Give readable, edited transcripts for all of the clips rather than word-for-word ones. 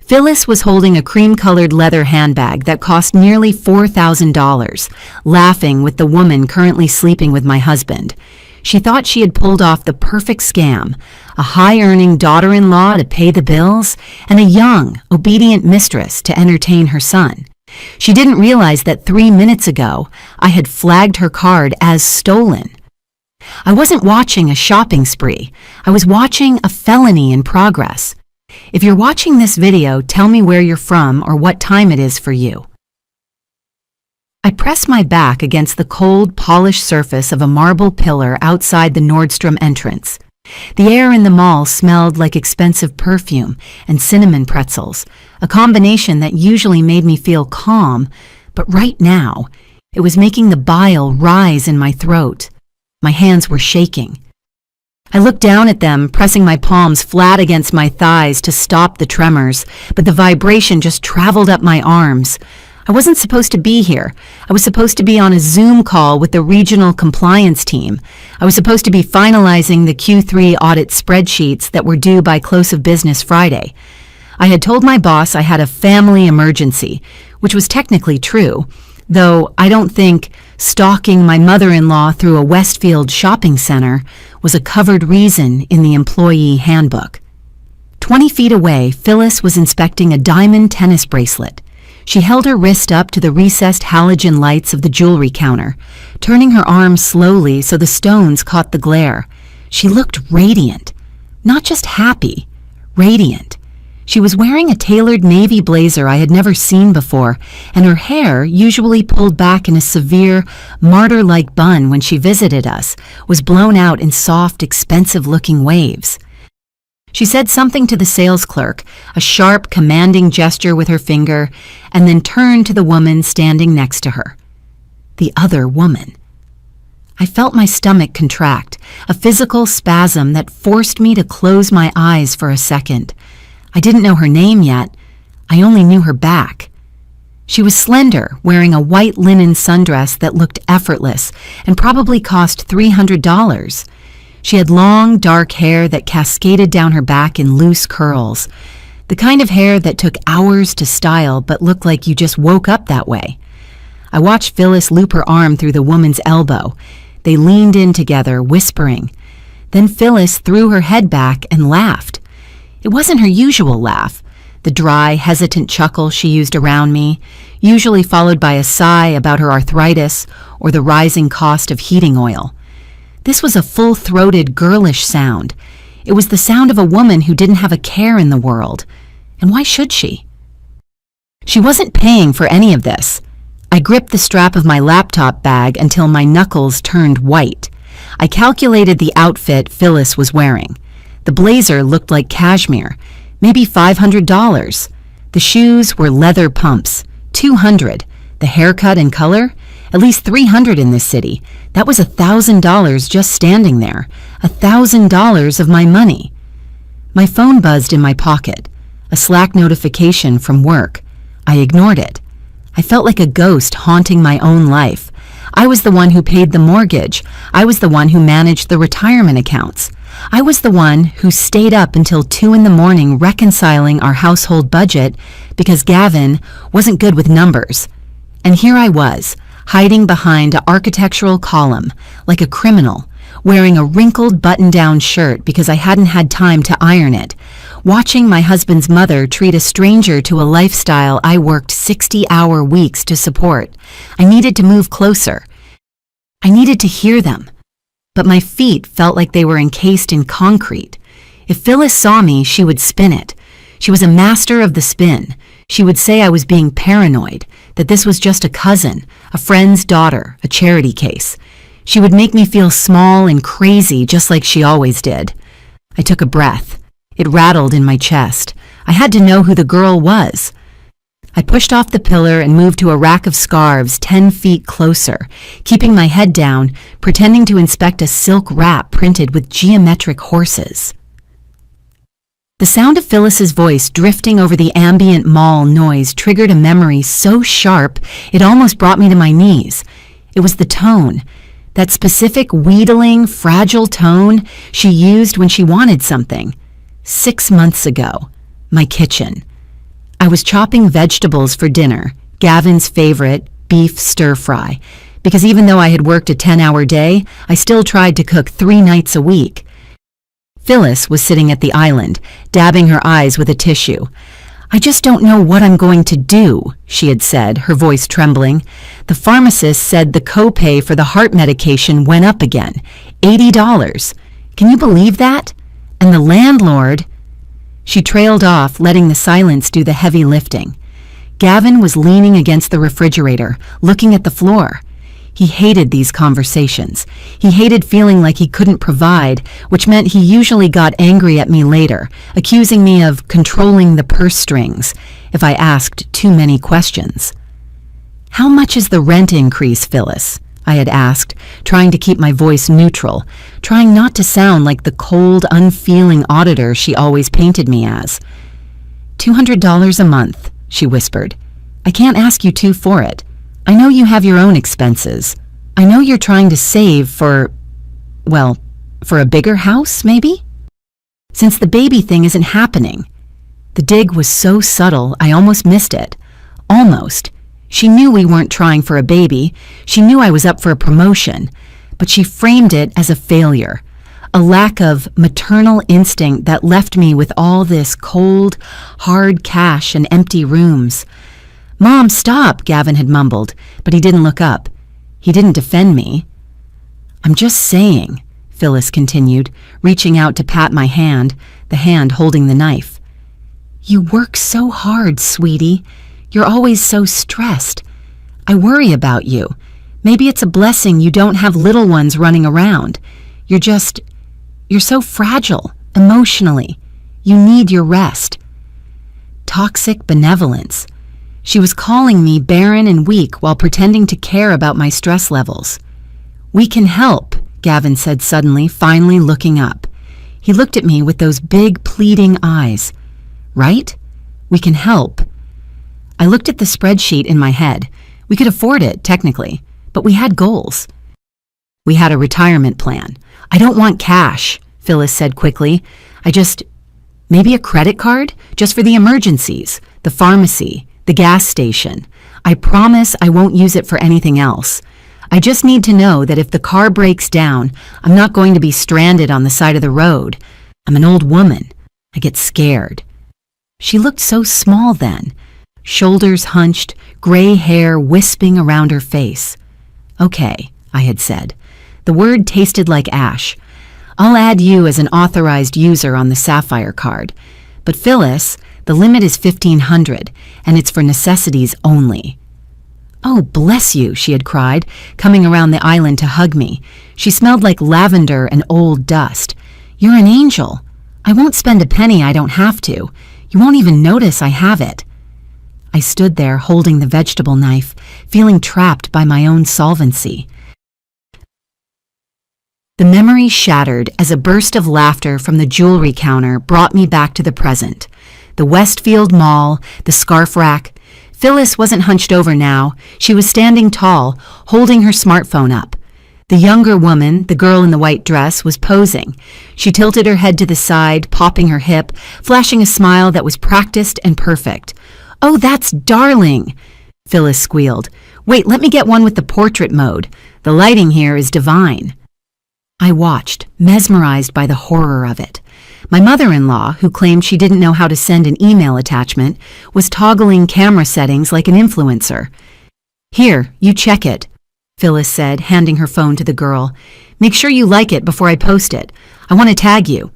Phyllis was holding a cream-colored leather handbag that cost nearly $4,000, laughing with the woman currently sleeping with my husband. She thought she had pulled off the perfect scam, a high-earning daughter-in-law to pay the bills, and a young, obedient mistress to entertain her son. She didn't realize that 3 minutes ago, I had flagged her card as stolen. I wasn't watching a shopping spree. I was watching a felony in progress. If you're watching this video, tell me where you're from or what time it is for you. I pressed my back against the cold, polished surface of a marble pillar outside the Nordstrom entrance. The air in the mall smelled like expensive perfume and cinnamon pretzels, a combination that usually made me feel calm, but right now, it was making the bile rise in my throat. My hands were shaking. I looked down at them, pressing my palms flat against my thighs to stop the tremors, but the vibration just traveled up my arms. I wasn't supposed to be here. I was supposed to be on a Zoom call with the regional compliance team. I was supposed to be finalizing the Q3 audit spreadsheets that were due by close of business Friday. I had told my boss I had a family emergency, which was technically true, though I don't think stalking my mother-in-law through a Westfield shopping center was a covered reason in the employee handbook. 20 feet away, Phyllis was inspecting a diamond tennis bracelet. She held her wrist up to the recessed halogen lights of the jewelry counter, turning her arm slowly so the stones caught the glare. She looked radiant. Not just happy, radiant. She was wearing a tailored navy blazer I had never seen before, and her hair, usually pulled back in a severe, martyr-like bun when she visited us, was blown out in soft, expensive-looking waves. She said something to the sales clerk, a sharp, commanding gesture with her finger, and then turned to the woman standing next to her. The other woman. I felt my stomach contract, a physical spasm that forced me to close my eyes for a second. I didn't know her name yet. I only knew her back. She was slender, wearing a white linen sundress that looked effortless and probably cost $300. She had long, dark hair that cascaded down her back in loose curls, the kind of hair that took hours to style but looked like you just woke up that way. I watched Phyllis loop her arm through the woman's elbow. They leaned in together, whispering. Then Phyllis threw her head back and laughed. It wasn't her usual laugh, the dry, hesitant chuckle she used around me, usually followed by a sigh about her arthritis or the rising cost of heating oil. This was a full-throated, girlish sound. It was the sound of a woman who didn't have a care in the world. And why should she? She wasn't paying for any of this. I gripped the strap of my laptop bag until my knuckles turned white. I calculated the outfit Phyllis was wearing. The blazer looked like cashmere, maybe $500. The shoes were leather pumps, $200. The haircut and color, at least $300 in this city. That was $1,000 just standing there, $1,000 of my money. My phone buzzed in my pocket, a Slack notification from work. I ignored it. I felt like a ghost haunting my own life. I was the one who paid the mortgage. I was the one who managed the retirement accounts. I was the one who stayed up until 2 a.m. reconciling our household budget because Gavin wasn't good with numbers. And here I was, hiding behind an architectural column, like a criminal, wearing a wrinkled button-down shirt because I hadn't had time to iron it, watching my husband's mother treat a stranger to a lifestyle I worked 60-hour weeks to support. I needed to move closer. I needed to hear them. But my feet felt like they were encased in concrete. If Phyllis saw me, she would spin it. She was a master of the spin. She would say I was being paranoid, that this was just a cousin, a friend's daughter, a charity case. She would make me feel small and crazy just like she always did. I took a breath. It rattled in my chest. I had to know who the girl was. I pushed off the pillar and moved to a rack of scarves 10 feet closer, keeping my head down, pretending to inspect a silk wrap printed with geometric horses. The sound of Phyllis's voice drifting over the ambient mall noise triggered a memory so sharp it almost brought me to my knees. It was the tone, that specific wheedling, fragile tone she used when she wanted something. 6 months ago, my kitchen. I was chopping vegetables for dinner, Gavin's favorite, beef stir-fry, because even though I had worked a 10-hour day, I still tried to cook 3 nights a week. Phyllis was sitting at the island, dabbing her eyes with a tissue. "I just don't know what I'm going to do," she had said, her voice trembling. "The pharmacist said the copay for the heart medication went up again, $80. Can you believe that? And the landlord—" She trailed off, letting the silence do the heavy lifting. Gavin was leaning against the refrigerator, looking at the floor. He hated these conversations. He hated feeling like he couldn't provide, which meant he usually got angry at me later, accusing me of controlling the purse strings if I asked too many questions. "How much is the rent increase, Phyllis?" I had asked, trying to keep my voice neutral, trying not to sound like the cold, unfeeling auditor she always painted me as. $200 a month, she whispered. "I can't ask you to for it. I know you have your own expenses. I know you're trying to save for a bigger house, maybe? Since the baby thing isn't happening." The dig was so subtle, I almost missed it. Almost. She knew we weren't trying for a baby. She knew I was up for a promotion. But she framed it as a failure, a lack of maternal instinct that left me with all this cold, hard cash and empty rooms. "Mom, stop," Gavin had mumbled, but he didn't look up. He didn't defend me. "I'm just saying," Phyllis continued, reaching out to pat my hand, the hand holding the knife. "You work so hard, sweetie. You're always so stressed. I worry about you. Maybe it's a blessing you don't have little ones running around. You're so fragile, emotionally. You need your rest." Toxic benevolence. She was calling me barren and weak while pretending to care about my stress levels. "We can help," Gavin said suddenly, finally looking up. He looked at me with those big, pleading eyes. "Right? We can help." I looked at the spreadsheet in my head. We could afford it, technically, but we had goals. We had a retirement plan. "I don't want cash," Phyllis said quickly. Maybe a credit card? Just for the emergencies, the pharmacy, the gas station. I promise I won't use it for anything else. I just need to know that if the car breaks down, I'm not going to be stranded on the side of the road. I'm an old woman. I get scared. She looked so small then. Shoulders hunched, gray hair wisping around her face. "Okay," I had said. The word tasted like ash. "I'll add you as an authorized user on the Sapphire card. But Phyllis, the limit is $1,500, and it's for necessities only." "Oh, bless you," she had cried, coming around the island to hug me. She smelled like lavender and old dust. "You're an angel. I won't spend a penny I don't have to. You won't even notice I have it." I stood there holding the vegetable knife, feeling trapped by my own solvency. The memory shattered as a burst of laughter from the jewelry counter brought me back to the present. The Westfield Mall, the scarf rack. Phyllis wasn't hunched over now. She was standing tall, holding her smartphone up. The younger woman, the girl in the white dress, was posing. She tilted her head to the side, popping her hip, flashing a smile that was practiced and perfect. "Oh, that's darling," Phyllis squealed. "Wait, let me get one with the portrait mode. The lighting here is divine." I watched, mesmerized by the horror of it. My mother-in-law, who claimed she didn't know how to send an email attachment, was toggling camera settings like an influencer. "Here, you check it," Phyllis said, handing her phone to the girl. "Make sure you like it before I post it. I want to tag you."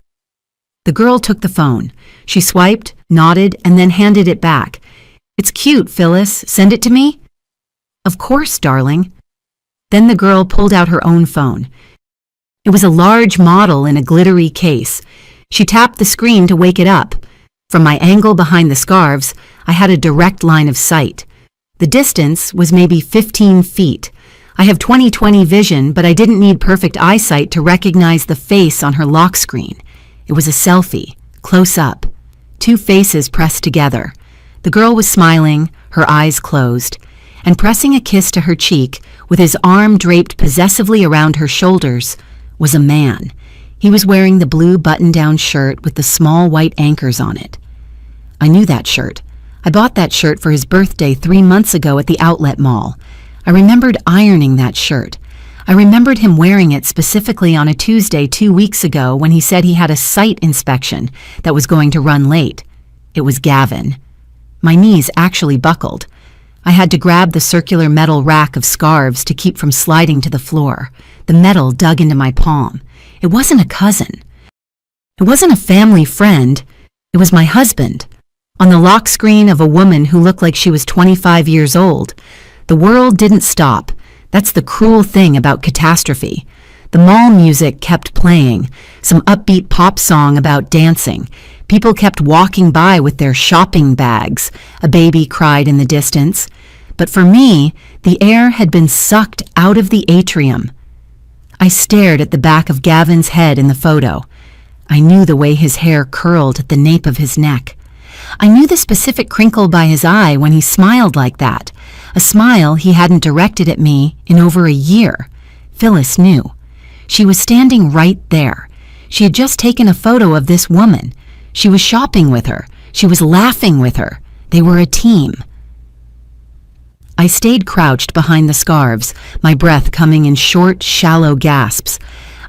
The girl took the phone. She swiped, nodded, and then handed it back. "It's cute, Phyllis. Send it to me?" "Of course, darling." Then the girl pulled out her own phone. It was a large model in a glittery case. She tapped the screen to wake it up. From my angle behind the scarves, I had a direct line of sight. The distance was maybe 15 feet. I have 20/20 vision, but I didn't need perfect eyesight to recognize the face on her lock screen. It was a selfie, close up. 2 faces pressed together. The girl was smiling, her eyes closed, and pressing a kiss to her cheek, with his arm draped possessively around her shoulders, was a man. He was wearing the blue button-down shirt with the small white anchors on it. I knew that shirt. I bought that shirt for his birthday 3 months ago at the outlet mall. I remembered ironing that shirt. I remembered him wearing it specifically on a Tuesday 2 weeks ago when he said he had a site inspection that was going to run late. It was Gavin. My knees actually buckled. I had to grab the circular metal rack of scarves to keep from sliding to the floor. The metal dug into my palm. It wasn't a cousin. It wasn't a family friend. It was my husband. On the lock screen of a woman who looked like she was 25 years old. The world didn't stop. That's the cruel thing about catastrophe. The mall music kept playing, some upbeat pop song about dancing. People kept walking by with their shopping bags. A baby cried in the distance. But for me, the air had been sucked out of the atrium. I stared at the back of Gavin's head in the photo. I knew the way his hair curled at the nape of his neck. I knew the specific crinkle by his eye when he smiled like that, a smile he hadn't directed at me in over a year. Phyllis knew. She was standing right there. She had just taken a photo of this woman. She was shopping with her. She was laughing with her. They were a team. I stayed crouched behind the scarves, my breath coming in short, shallow gasps.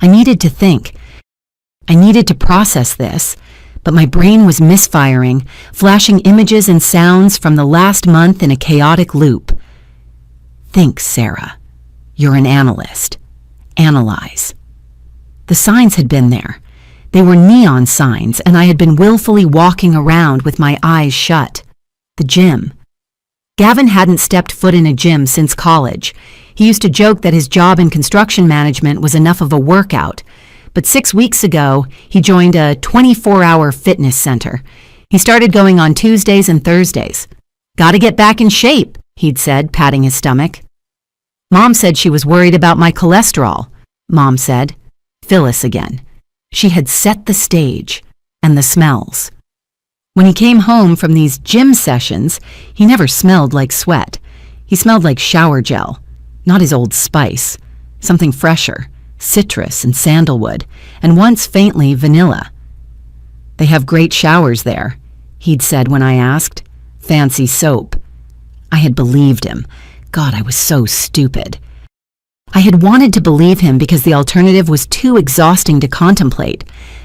I needed to think. I needed to process this. But my brain was misfiring, flashing images and sounds from the last month in a chaotic loop. Think, Sarah. You're an analyst. Analyze. The signs had been there. They were neon signs, and I had been willfully walking around with my eyes shut. The gym. Gavin hadn't stepped foot in a gym since college. He used to joke that his job in construction management was enough of a workout. But 6 weeks ago, he joined a 24-hour fitness center. He started going on Tuesdays and Thursdays. "Gotta get back in shape," he'd said, patting his stomach. Mom said she was worried about my cholesterol. Mom said. Phyllis again. She had set the stage. And the smells. When he came home from these gym sessions, he never smelled like sweat. He smelled like shower gel, not his Old Spice, something fresher. Citrus and sandalwood, and once faintly vanilla. "They have great showers there," he'd said when I asked. "Fancy soap." I had believed him. God, I was so stupid. I had wanted to believe him because the alternative was too exhausting to contemplate.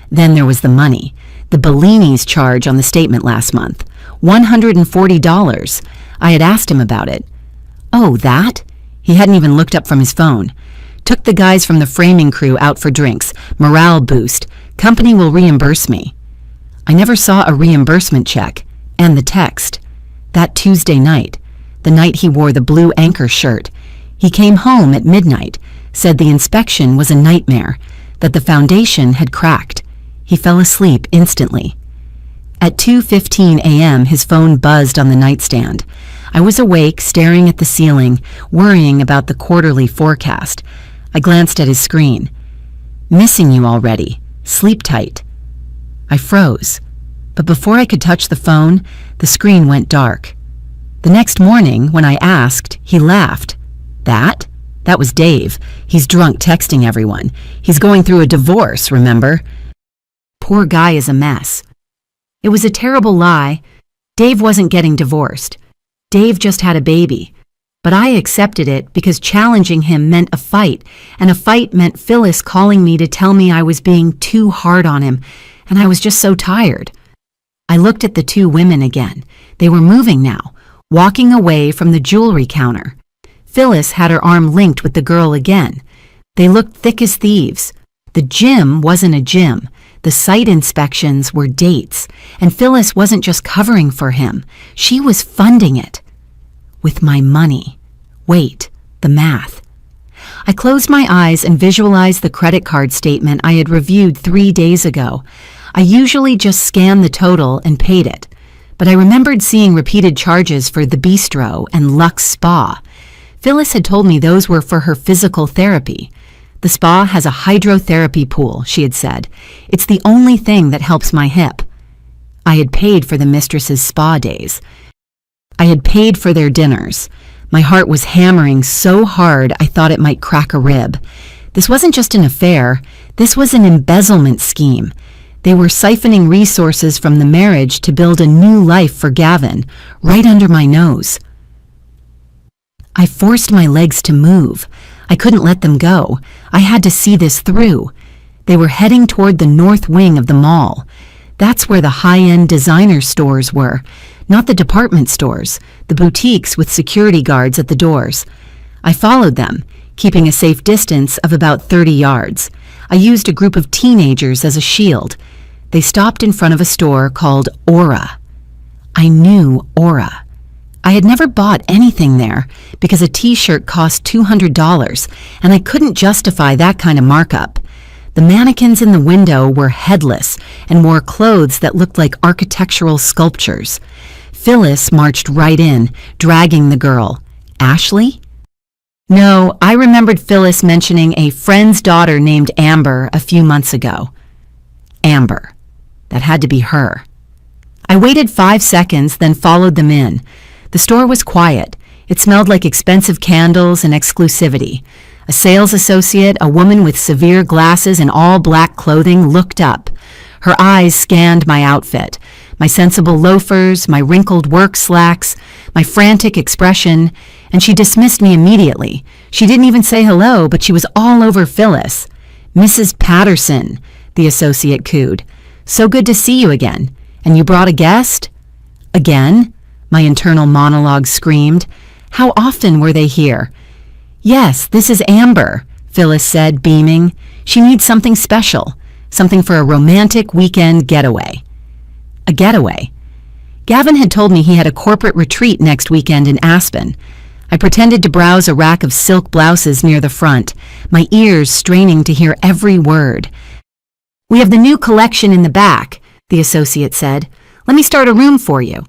Then there was the money, the Bellini's charge on the statement last month. $140. I had asked him about it. "Oh, that?" He hadn't even looked up from his phone. "Took the guys from the framing crew out for drinks. Morale boost. Company will reimburse me." I never saw a reimbursement check. And the text. That Tuesday night. The night he wore the blue anchor shirt. He came home at midnight. Said the inspection was a nightmare. That the foundation had cracked. He fell asleep instantly. At 2:15 a.m. his phone buzzed on the nightstand. I was awake, staring at the ceiling, worrying about the quarterly forecast. I glanced at his screen. "Missing you already. Sleep tight." I froze. But before I could touch the phone, the screen went dark. The next morning, when I asked, he laughed. "That? That was Dave. He's drunk texting everyone. He's going through a divorce, remember?" Poor guy is a mess. It was a terrible lie. Dave wasn't getting divorced. Dave just had a baby. But I accepted it because challenging him meant a fight, and a fight meant Phyllis calling me to tell me I was being too hard on him, and I was just so tired. I looked at the two women again. They were moving now, walking away from the jewelry counter. Phyllis had her arm linked with the girl again. They looked thick as thieves. The gym wasn't a gym. The site inspections were dates, and Phyllis wasn't just covering for him. She was funding it. With my money. Wait, the math. I closed my eyes and visualized the credit card statement I had reviewed 3 days ago. I usually just scanned the total and paid it, but I remembered seeing repeated charges for the bistro and Lux Spa. Phyllis had told me those were for her physical therapy. The spa has a hydrotherapy pool, she had said. It's the only thing that helps my hip. I had paid for the Mistress's spa days. I had paid for their dinners. My heart was hammering so hard I thought it might crack a rib. This wasn't just an affair. This was an embezzlement scheme. They were siphoning resources from the marriage to build a new life for Gavin, right under my nose. I forced my legs to move. I couldn't let them go. I had to see this through. They were heading toward the north wing of the mall. That's where the high-end designer stores were, not the department stores, the boutiques with security guards at the doors. I followed them, keeping a safe distance of about 30 yards. I used a group of teenagers as a shield. They stopped in front of a store called Aura. I knew Aura. I had never bought anything there because a t-shirt cost $200, and I couldn't justify that kind of markup. The mannequins in the window were headless and wore clothes that looked like architectural sculptures. Phyllis marched right in, dragging the girl. Ashley? No, I remembered Phyllis mentioning a friend's daughter named Amber a few months ago. Amber. That had to be her. I waited 5 seconds, then followed them in. The store was quiet. It smelled like expensive candles and exclusivity. A sales associate, a woman with severe glasses and all black clothing, looked up. Her eyes scanned my outfit, my sensible loafers, my wrinkled work slacks, my frantic expression, and she dismissed me immediately. She didn't even say hello, but she was all over Phyllis. "Mrs. Patterson," the associate cooed. "So good to see you again. And you brought a guest?" "Again?" my internal monologue screamed. How often were they here? "Yes, this is Amber," Phyllis said, beaming. "She needs something special, something for a romantic weekend getaway." A getaway. Gavin had told me he had a corporate retreat next weekend in Aspen. I pretended to browse a rack of silk blouses near the front, my ears straining to hear every word. "We have the new collection in the back," the associate said. "Let me start a room for you."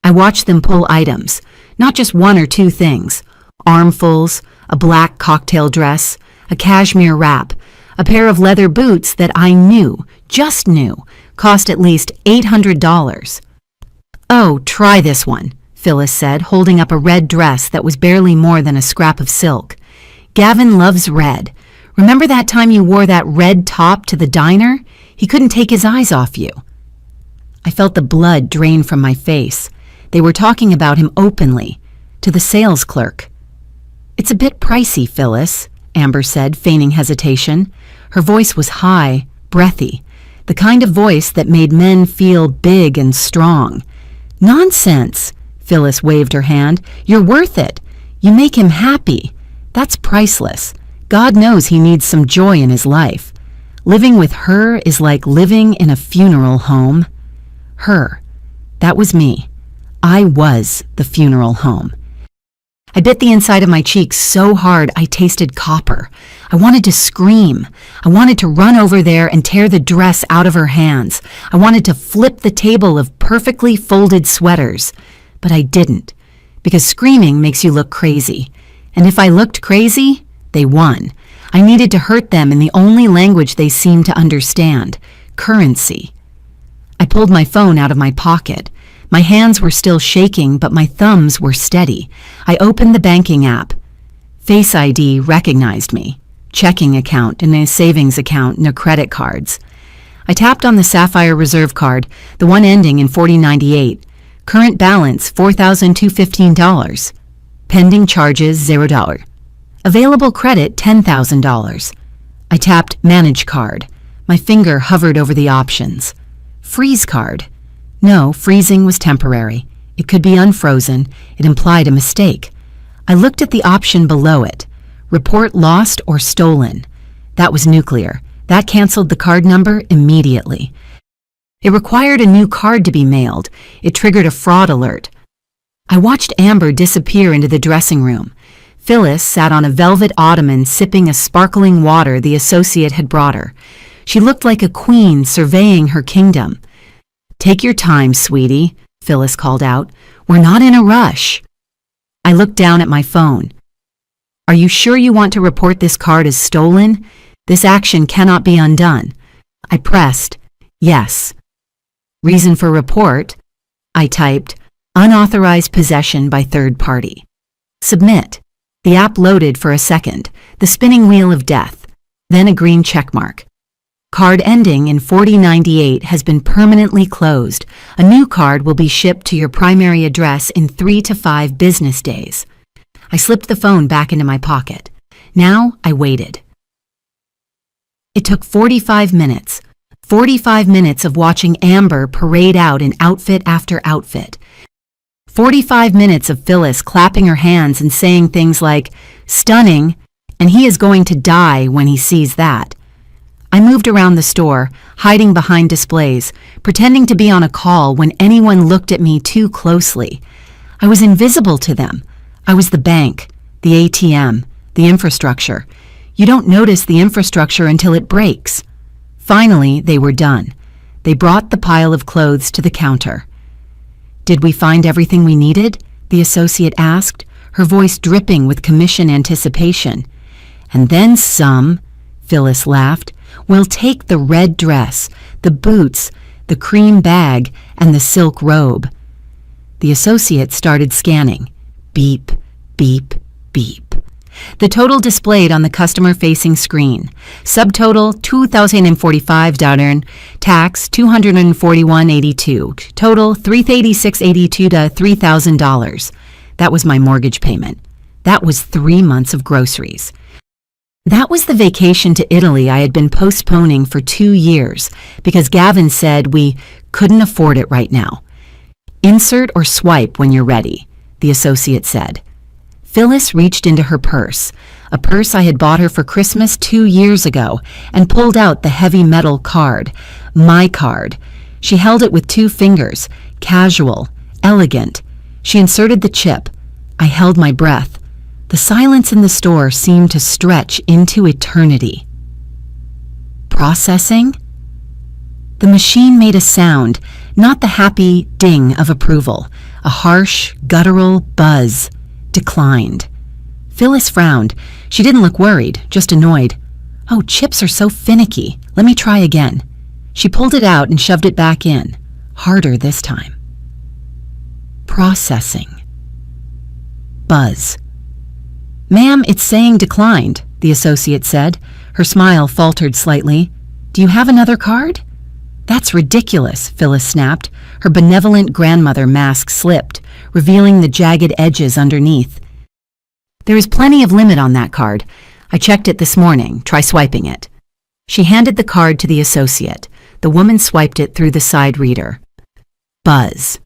I watched them pull items, not just one or two things. Armfuls, a black cocktail dress, a cashmere wrap, a pair of leather boots that I knew, just knew, cost at least $800. "Oh, try this one," Phyllis said, holding up a red dress that was barely more than a scrap of silk. "Gavin loves red. Remember that time you wore that red top to the diner? He couldn't take his eyes off you." I felt the blood drain from my face. They were talking about him openly, to the sales clerk. "It's a bit pricey, Phyllis," Amber said, feigning hesitation. Her voice was high, breathy, the kind of voice that made men feel big and strong. "Nonsense," Phyllis waved her hand. "You're worth it. You make him happy. That's priceless. God knows he needs some joy in his life. Living with her is like living in a funeral home." Her. That was me. I was the funeral home. I bit the inside of my cheek so hard I tasted copper. I wanted to scream. I wanted to run over there and tear the dress out of her hands. I wanted to flip the table of perfectly folded sweaters. But I didn't, because screaming makes you look crazy. And if I looked crazy, they won. I needed to hurt them in the only language they seemed to understand, currency. I pulled my phone out of my pocket. My hands were still shaking, but my thumbs were steady. I opened the banking app. Face ID recognized me. Checking account and a savings account, no credit cards. I tapped on the Sapphire Reserve card, the one ending in 4098. Current balance $4,215. Pending charges $0. Available credit $10,000. I tapped Manage Card. My finger hovered over the options. Freeze card. No, freezing was temporary. It could be unfrozen. It implied a mistake. I looked at the option below it. Report lost or stolen. That was nuclear. That canceled the card number immediately. It required a new card to be mailed. It triggered a fraud alert. I watched Amber disappear into the dressing room. Phyllis sat on a velvet ottoman sipping a sparkling water the associate had brought her. She looked like a queen surveying her kingdom. "Take your time, sweetie," Phyllis called out. "We're not in a rush." I looked down at my phone. "Are you sure you want to report this card as stolen? This action cannot be undone." I pressed, "Yes." "Reason for report?" I typed, "Unauthorized possession by third party." "Submit." The app loaded for a second, the spinning wheel of death, then a green checkmark. Card ending in 4098 has been permanently closed. A new card will be shipped to your primary address in 3 to 5 business days. I slipped the phone back into my pocket. Now I waited. It took 45 minutes. 45 minutes of watching Amber parade out in outfit after outfit. 45 minutes of Phyllis clapping her hands and saying things like, "Stunning," and "he is going to die when he sees that." I moved around the store, hiding behind displays, pretending to be on a call when anyone looked at me too closely. I was invisible to them. I was the bank, the ATM, the infrastructure. You don't notice the infrastructure until it breaks. Finally, they were done. They brought the pile of clothes to the counter. "Did we find everything we needed?" the associate asked, her voice dripping with commission anticipation. "And then some," Phyllis laughed. "We'll take the red dress, the boots, the cream bag, and the silk robe." The associate started scanning. Beep, beep, beep. The total displayed on the customer-facing screen. Subtotal $2,045, tax $241.82, total $386.82 to $3,000. That was my mortgage payment. That was 3 months of groceries. That was the vacation to Italy I had been postponing for 2 years because Gavin said we couldn't afford it right now. "Insert or swipe when you're ready," the associate said. Phyllis reached into her purse, a purse I had bought her for Christmas 2 years ago, and pulled out the heavy metal card, my card. She held it with 2 fingers, casual, elegant. She inserted the chip. I held my breath. The silence in the store seemed to stretch into eternity. Processing? The machine made a sound, not the happy ding of approval, a harsh, guttural buzz. Declined. Phyllis frowned. She didn't look worried, just annoyed. "Oh, chips are so finicky. Let me try again." She pulled it out and shoved it back in. Harder this time. Processing. Buzz. "Ma'am, it's saying declined," the associate said. Her smile faltered slightly. "Do you have another card?" "That's ridiculous," Phyllis snapped. Her benevolent grandmother mask slipped, revealing the jagged edges underneath. "There is plenty of limit on that card. I checked it this morning. Try swiping it." She handed the card to the associate. The woman swiped it through the side reader. Buzz.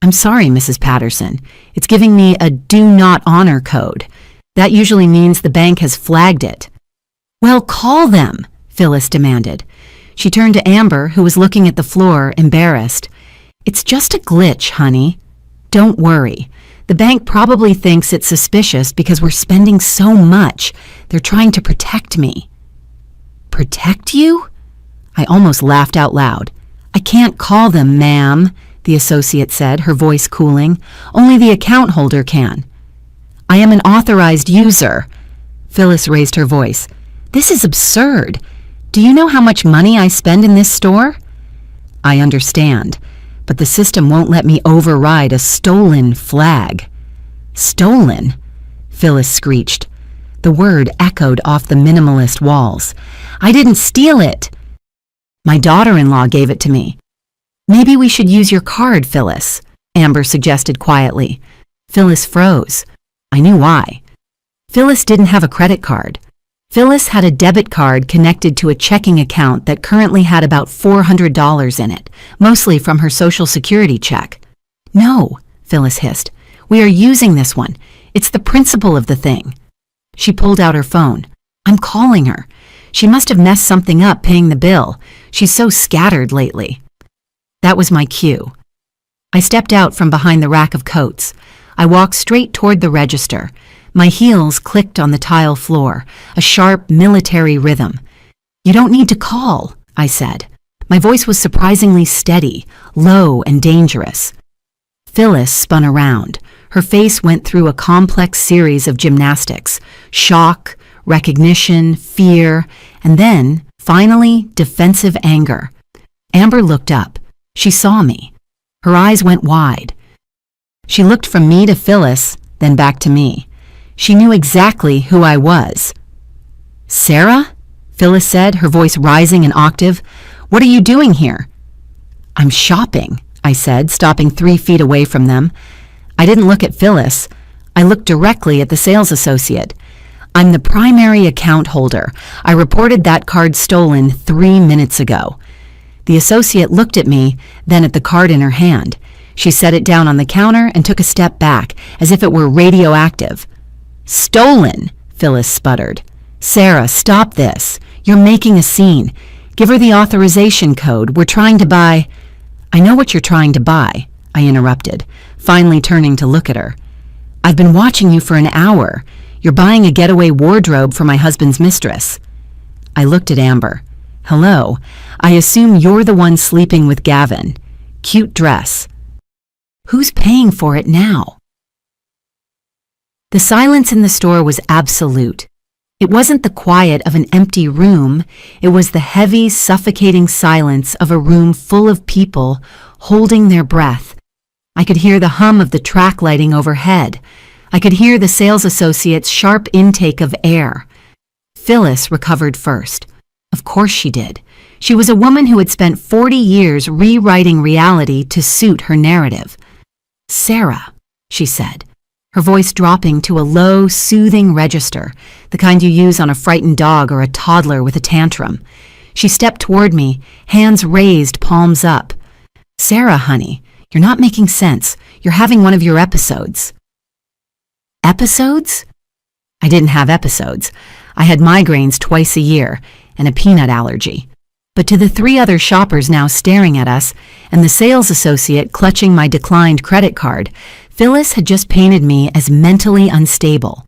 "I'm sorry, Mrs. Patterson. It's giving me a do not honor code. That usually means the bank has flagged it." "Well, call them," Phyllis demanded. She turned to Amber, who was looking at the floor, embarrassed. "It's just a glitch, honey. Don't worry. The bank probably thinks it's suspicious because we're spending so much. They're trying to protect me." "Protect you?" I almost laughed out loud. "I can't call them, ma'am," the associate said, her voice cooling. "Only the account holder can." "I am an authorized user." Phyllis raised her voice. "This is absurd. Do you know how much money I spend in this store?" "I understand, but the system won't let me override a stolen flag." "Stolen?" Phyllis screeched. The word echoed off the minimalist walls. "I didn't steal it." "My daughter-in-law gave it to me." "Maybe we should use your card, Phyllis," Amber suggested quietly. Phyllis froze. I knew why. Phyllis didn't have a credit card. Phyllis had a debit card connected to a checking account that currently had about $400 in it, mostly from her Social Security check. "No," Phyllis hissed. "We are using this one. It's the principle of the thing." She pulled out her phone. "I'm calling her. She must have messed something up paying the bill. She's so scattered lately." That was my cue. I stepped out from behind the rack of coats. I walked straight toward the register. My heels clicked on the tile floor, a sharp military rhythm. "You don't need to call," I said. My voice was surprisingly steady, low and dangerous. Phyllis spun around. Her face went through a complex series of gymnastics: shock, recognition, fear, and then, finally, defensive anger. Amber looked up. She saw me. Her eyes went wide. She looked from me to Phyllis, then back to me. She knew exactly who I was. "Sarah?" Phyllis said, her voice rising an octave. "What are you doing here?" "I'm shopping," I said, stopping 3 feet away from them. I didn't look at Phyllis. I looked directly at the sales associate. "I'm the primary account holder. I reported that card stolen 3 minutes ago." The associate looked at me, then at the card in her hand. She set it down on the counter and took a step back, as if it were radioactive. "Stolen," Phyllis sputtered. "Sarah, stop this. You're making a scene. Give her the authorization code. We're trying to buy—" "I know what you're trying to buy," I interrupted, finally turning to look at her. "I've been watching you for an hour. You're buying a getaway wardrobe for my husband's mistress." I looked at Amber. "Hello. I assume you're the one sleeping with Gavin. Cute dress. Who's paying for it now?" The silence in the store was absolute. It wasn't the quiet of an empty room. It was the heavy, suffocating silence of a room full of people holding their breath. I could hear the hum of the track lighting overhead. I could hear the sales associate's sharp intake of air. Phyllis recovered first. Of course she did. She was a woman who had spent 40 years rewriting reality to suit her narrative. "Sarah," she said, her voice dropping to a low, soothing register, the kind you use on a frightened dog or a toddler with a tantrum. She stepped toward me, hands raised, palms up. "Sarah, honey, you're not making sense. You're having one of your episodes." Episodes? I didn't have episodes. I had migraines twice a year and a peanut allergy. But to the 3 other shoppers now staring at us and the sales associate clutching my declined credit card, Phyllis had just painted me as mentally unstable.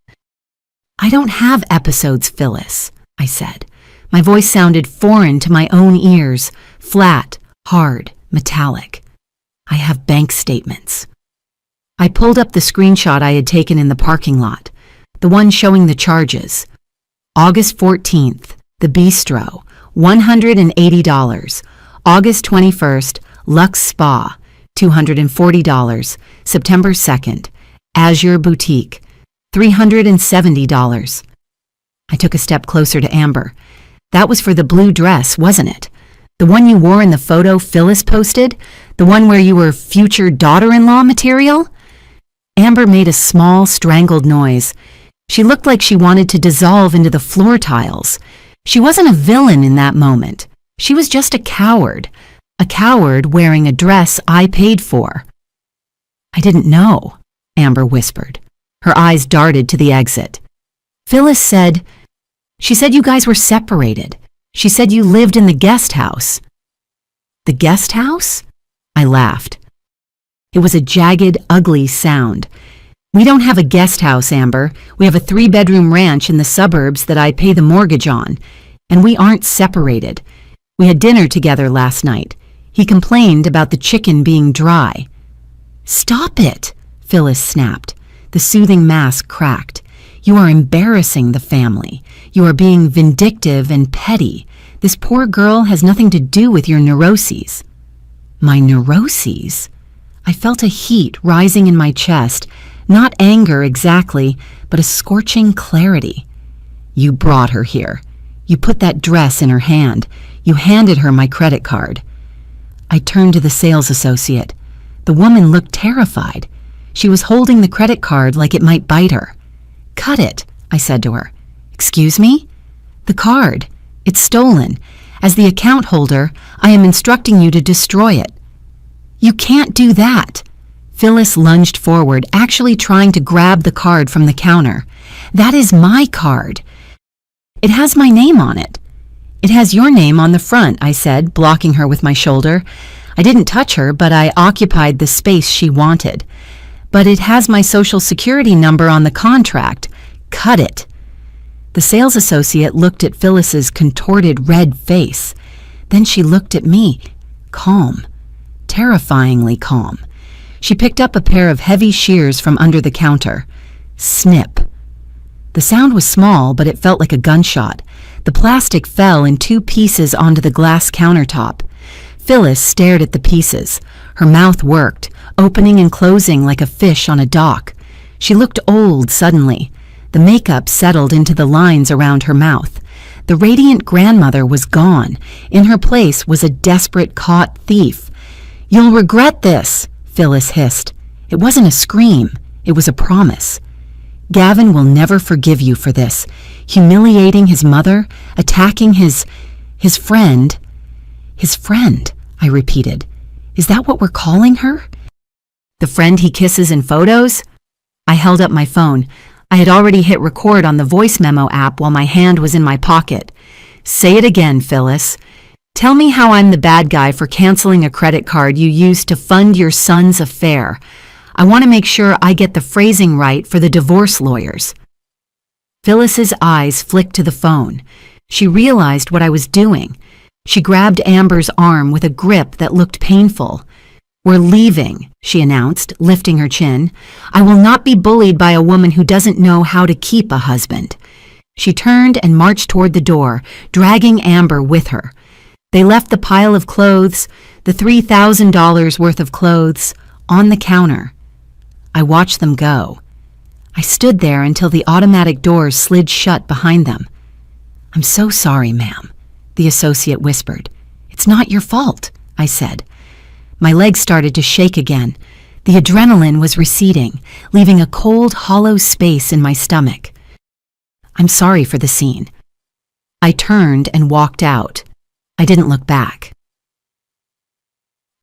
"I don't have episodes, Phyllis," I said. My voice sounded foreign to my own ears, flat, hard, metallic. "I have bank statements." I pulled up the screenshot I had taken in the parking lot, the one showing the charges. August 14th, the Bistro, $180. August 21st, Lux Spa, $240. September 2nd, Azure Boutique, $370. I took a step closer to Amber. "That was for the blue dress, wasn't it? The one you wore in the photo Phyllis posted? The one where you were future daughter-in-law material?" Amber made a small, strangled noise. She looked like she wanted to dissolve into the floor tiles. She wasn't a villain in that moment. She was just a coward wearing a dress I paid for. "I didn't know," Amber whispered. Her eyes darted to the exit. "Phyllis said, she said you guys were separated. She said you lived in the guest house." "The guest house?" I laughed. It was a jagged, ugly sound. "We don't have a guest house, Amber. We have a 3-bedroom ranch in the suburbs that I pay the mortgage on, and we aren't separated. We had dinner together last night. He complained about the chicken being dry." "Stop it," Phyllis snapped. The soothing mask cracked. "You are embarrassing the family. You are being vindictive and petty. This poor girl has nothing to do with your neuroses." "My neuroses?" I felt a heat rising in my chest, not anger exactly, but a scorching clarity. "You brought her here. You put that dress in her hand. You handed her my credit card." I turned to the sales associate. The woman looked terrified. She was holding the credit card like it might bite her. "Cut it," I said to her. "Excuse me?" "The card. It's stolen. As the account holder, I am instructing you to destroy it." "You can't do that." Phyllis lunged forward, actually trying to grab the card from the counter. "That is my card. It has my name on it." "It has your name on the front," I said, blocking her with my shoulder. I didn't touch her, but I occupied the space she wanted. "But it has my social security number on the contract. Cut it." The sales associate looked at Phyllis's contorted red face. Then she looked at me, calm, terrifyingly calm. She picked up a pair of heavy shears from under the counter. Snip. The sound was small, but it felt like a gunshot. The plastic fell in 2 pieces onto the glass countertop. Phyllis stared at the pieces. Her mouth worked, opening and closing like a fish on a dock. She looked old suddenly. The makeup settled into the lines around her mouth. The radiant grandmother was gone. In her place was a desperate caught thief. "You'll regret this," Phyllis hissed. It wasn't a scream. It was a promise. "Gavin will never forgive you for this. Humiliating his mother, attacking his friend." "His friend," I repeated. "Is that what we're calling her? The friend he kisses in photos?" I held up my phone. I had already hit record on the voice memo app while my hand was in my pocket. "Say it again, Phyllis. Tell me how I'm the bad guy for canceling a credit card you used to fund your son's affair. I want to make sure I get the phrasing right for the divorce lawyers." Phyllis's eyes flicked to the phone. She realized what I was doing. She grabbed Amber's arm with a grip that looked painful. "We're leaving," she announced, lifting her chin. "I will not be bullied by a woman who doesn't know how to keep a husband." She turned and marched toward the door, dragging Amber with her. They left the pile of clothes, the $3,000 worth of clothes, on the counter. I watched them go. I stood there until the automatic doors slid shut behind them. "I'm so sorry, ma'am," the associate whispered. "It's not your fault," I said. My legs started to shake again. The adrenaline was receding, leaving a cold, hollow space in my stomach. "I'm sorry for the scene." I turned and walked out. I didn't look back.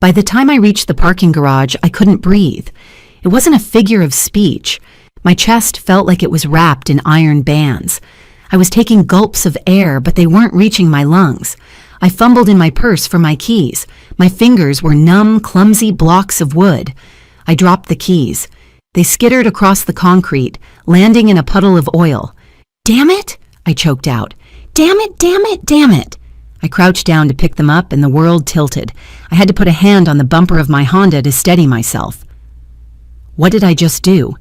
By the time I reached the parking garage, I couldn't breathe. It wasn't a figure of speech. My chest felt like it was wrapped in iron bands. I was taking gulps of air, but they weren't reaching my lungs. I fumbled in my purse for my keys. My fingers were numb, clumsy blocks of wood. I dropped the keys. They skittered across the concrete, landing in a puddle of oil. "Damn it!" I choked out. "Damn it, damn it, damn it!" I crouched down to pick them up and the world tilted. I had to put a hand on the bumper of my Honda to steady myself. What did I just do?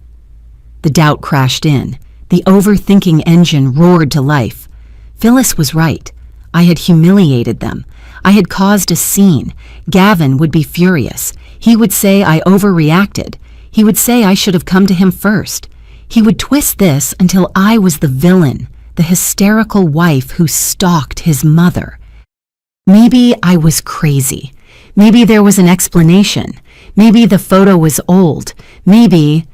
The doubt crashed in. The overthinking engine roared to life. Phyllis was right. I had humiliated them. I had caused a scene. Gavin would be furious. He would say I overreacted. He would say I should have come to him first. He would twist this until I was the villain, the hysterical wife who stalked his mother. Maybe I was crazy. Maybe there was an explanation. Maybe the photo was old. Maybe...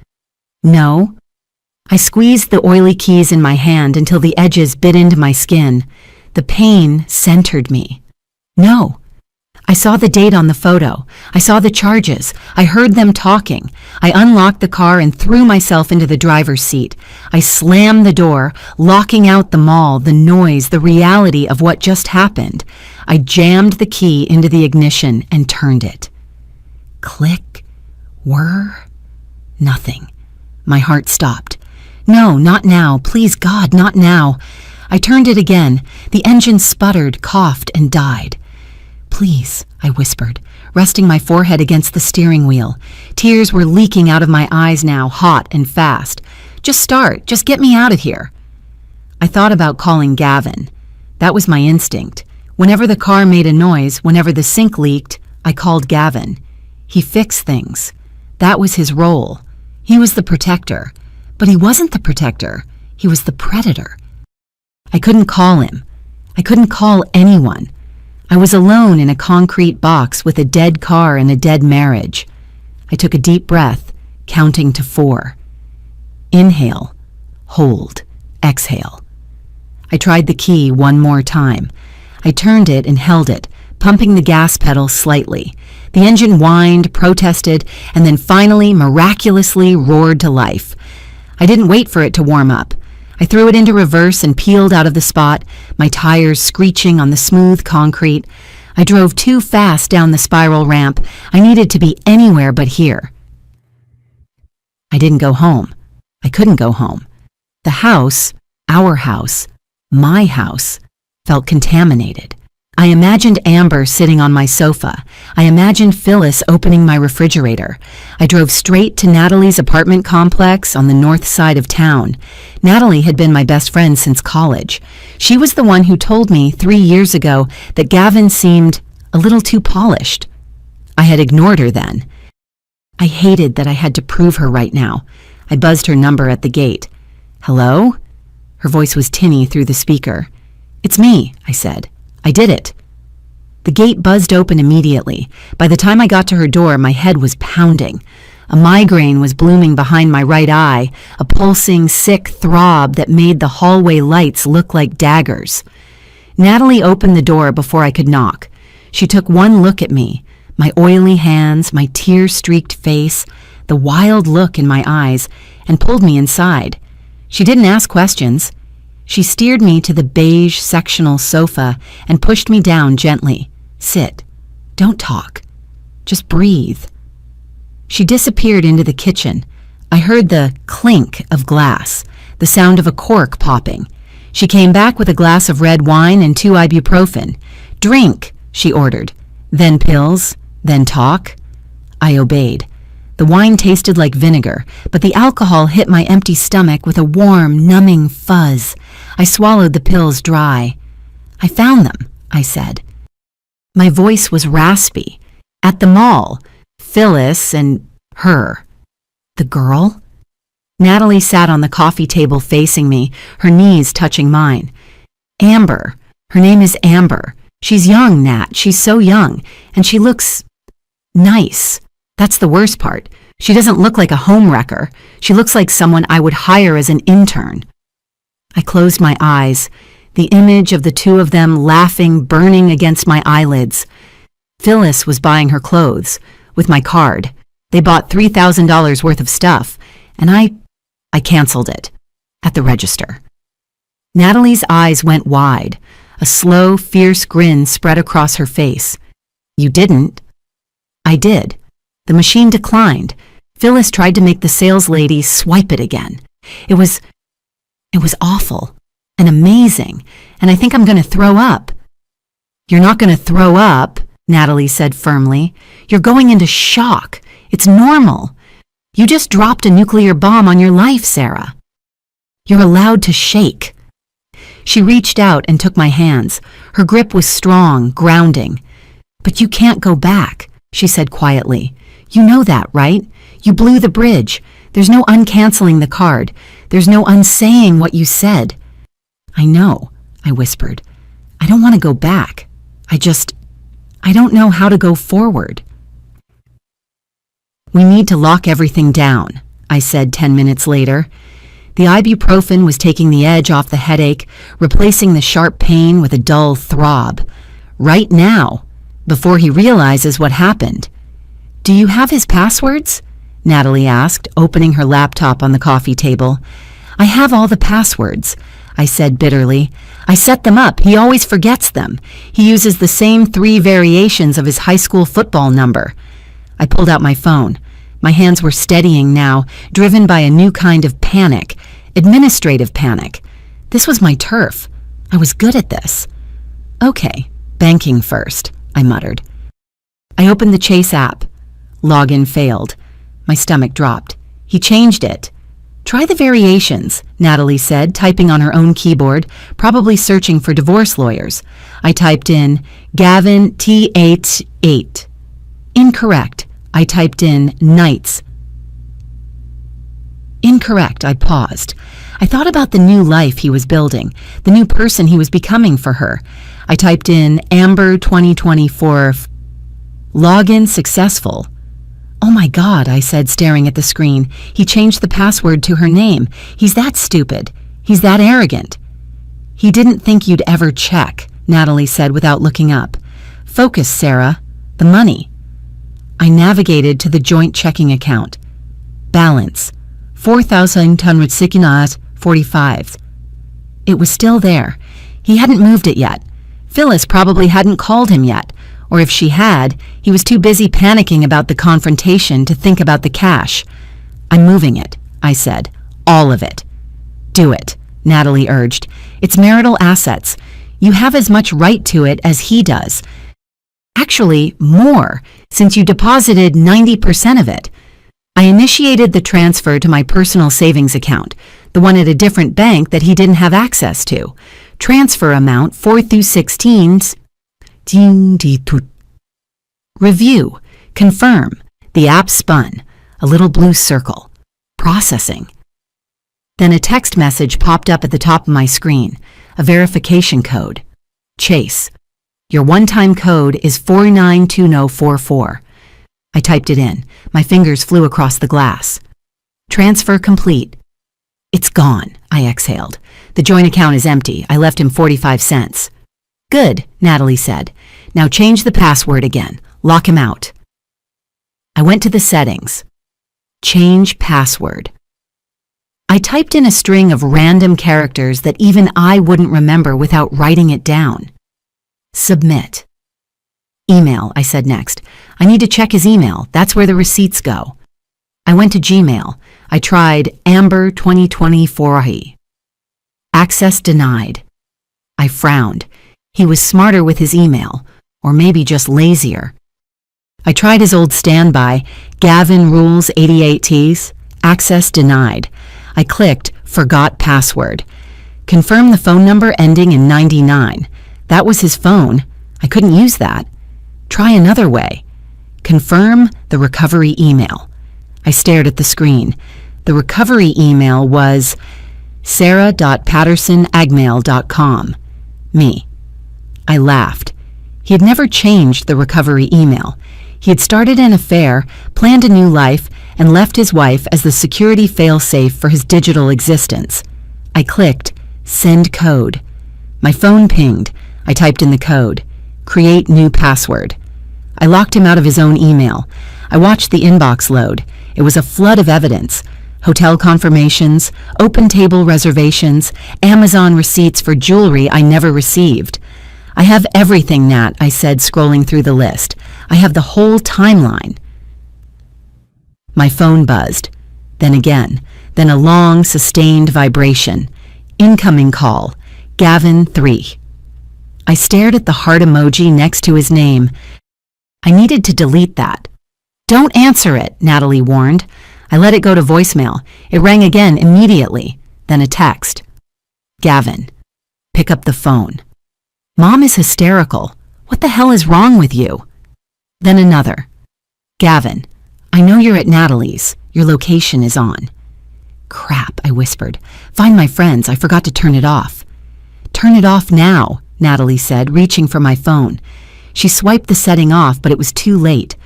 No. I squeezed the oily keys in my hand until the edges bit into my skin. The pain centered me. No. I saw the date on the photo. I saw the charges. I heard them talking. I unlocked the car and threw myself into the driver's seat. I slammed the door, locking out the mall, the noise, the reality of what just happened. I jammed the key into the ignition and turned it. Click. Whir. Nothing. My heart stopped. No, not now. Please, God, not now. I turned it again. The engine sputtered, coughed, and died. "Please," I whispered, resting my forehead against the steering wheel. Tears were leaking out of my eyes now, hot and fast. "Just start. Just get me out of here." I thought about calling Gavin. That was my instinct. Whenever the car made a noise, whenever the sink leaked, I called Gavin. He fixed things. That was his role. He was the protector. But he wasn't the protector. He was the predator. I couldn't call him. I couldn't call anyone. I was alone in a concrete box with a dead car and a dead marriage. I took a deep breath, counting to 4. Inhale, hold, exhale. I tried the key one more time. I turned it and held it, pumping the gas pedal slightly. The engine whined, protested, and then finally, miraculously roared to life. I didn't wait for it to warm up. I threw it into reverse and peeled out of the spot, my tires screeching on the smooth concrete. I drove too fast down the spiral ramp. I needed to be anywhere but here. I didn't go home. I couldn't go home. The house, our house, my house, felt contaminated. I imagined Amber sitting on my sofa. I imagined Phyllis opening my refrigerator. I drove straight to Natalie's apartment complex on the north side of town. Natalie had been my best friend since college. She was the one who told me 3 years ago that Gavin seemed a little too polished. I had ignored her then. I hated that I had to prove her right now. I buzzed her number at the gate. "Hello?" Her voice was tinny through the speaker. "It's me," I said. "I did it." The gate buzzed open immediately. By the time I got to her door, my head was pounding. A migraine was blooming behind my right eye, a pulsing, sick throb that made the hallway lights look like daggers. Natalie opened the door before I could knock. She took one look at me, my oily hands, my tear-streaked face, the wild look in my eyes, and pulled me inside. She didn't ask questions. She steered me to the beige sectional sofa and pushed me down gently. "Sit. Don't talk. Just breathe." She disappeared into the kitchen. I heard the clink of glass, the sound of a cork popping. She came back with a glass of red wine and 2 ibuprofen. "Drink," she ordered. "Then pills, then talk." I obeyed. The wine tasted like vinegar, but the alcohol hit my empty stomach with a warm, numbing fuzz. I swallowed the pills dry. "I found them," I said. My voice was raspy. "At the mall. Phyllis and her." "The girl?" Natalie sat on the coffee table facing me, her knees touching mine. "Amber. Her name is Amber. She's young, Nat. She's so young. And she looks nice. That's the worst part. She doesn't look like a homewrecker. She looks like someone I would hire as an intern." I closed my eyes, the image of the two of them laughing burning against my eyelids. Phyllis was buying her clothes with my card. They bought $3,000 worth of stuff, and I canceled it at the register. Natalie's eyes went wide. A slow, fierce grin spread across her face. "You didn't?" "I did. The machine declined. Phyllis tried to make the sales lady swipe it again. It was awful and amazing, and I think I'm going to throw up." "You're not going to throw up," Natalie said firmly. "You're going into shock. It's normal. You just dropped a nuclear bomb on your life, Sarah. You're allowed to shake." She reached out and took my hands. Her grip was strong, grounding. "But you can't go back," she said quietly. "You know that, right? You blew the bridge. There's no uncanceling the card. There's no unsaying what you said." "I know," I whispered. "I don't want to go back. I don't know how to go forward." "We need to lock everything down," I said 10 minutes later. The ibuprofen was taking the edge off the headache, replacing the sharp pain with a dull throb. "Right now, before he realizes what happened." "Do you have his passwords?" Natalie asked, opening her laptop on the coffee table. "I have all the passwords," I said bitterly. "I set them up. He always forgets them. He uses the same 3 variations of his high school football number." I pulled out my phone. My hands were steadying now, driven by a new kind of panic, administrative panic. This was my turf. I was good at this. "Okay, banking first," I muttered. I opened the Chase app. Login failed. My stomach dropped. He changed it. "Try the variations," Natalie said, typing on her own keyboard, probably searching for divorce lawyers. I typed in Gavin T88. "Incorrect." I typed in Knights. "Incorrect." I paused. I thought about the new life he was building, the new person he was becoming for her. I typed in Amber 2024. Login successful. "Oh my God," I said, staring at the screen. "He changed the password to her name. He's that stupid. He's that arrogant." "He didn't think you'd ever check," Natalie said without looking up. "Focus, Sarah. The money." I navigated to the joint checking account. Balance, $4,145. It was still there. He hadn't moved it yet. Phyllis probably hadn't called him yet. Or if she had, he was too busy panicking about the confrontation to think about the cash. "I'm moving it," I said. "All of it." "Do it," Natalie urged. "It's marital assets. You have as much right to it as he does. Actually, more, since you deposited 90% of it." I initiated the transfer to my personal savings account, the one at a different bank that he didn't have access to. Transfer amount 4 through 16. Review. Confirm. The app spun. A little blue circle. Processing. Then a text message popped up at the top of my screen. a verification code. Chase. Your one-time code is 492044. I typed it in. My fingers flew across the glass. Transfer complete. It's gone, I exhaled. The joint account is empty. I left him 45 cents. Good, Natalie said. Now change the password again. Lock him out. I went to the settings. Change password. I typed in a string of random characters that even I wouldn't remember without writing it down. Submit. Email, I said next. I need to check his email. That's where the receipts go. I went to Gmail. I tried Amber 2024. Access denied. I frowned. He was smarter with his email, or maybe just lazier. I tried his old standby, Gavin Rules 88Ts. Access denied. I clicked Forgot Password. Confirm the phone number ending in 99. That was his phone. I couldn't use that. Try another way. Confirm the recovery email. I stared at the screen. The recovery email was sarah.patterson@gmail.com. Me. I laughed. He had never changed the recovery email. He had started an affair, planned a new life, and left his wife as the security failsafe for his digital existence. I clicked Send Code. My phone pinged. I typed in the code. Create new password. I locked him out of his own email. I watched the inbox load. It was a flood of evidence. Hotel confirmations, open table reservations, Amazon receipts for jewelry I never received. I have everything, Nat, I said, scrolling through the list. I have the whole timeline. My phone buzzed. Then again. Then a long, sustained vibration. Incoming call. Gavin 3. I stared at the heart emoji next to his name. I needed to delete that. Don't answer it, Natalie warned. I let it go to voicemail. It rang again immediately. Then a text. Gavin. Pick up the phone. Mom is hysterical. What the hell is wrong with you? Then another. Gavin. I know you're at Natalie's. Your location is on. Crap, I whispered. Find my friends. I forgot to turn it off. Turn it off now, Natalie said, reaching for my phone. She swiped the setting off, but it was too late.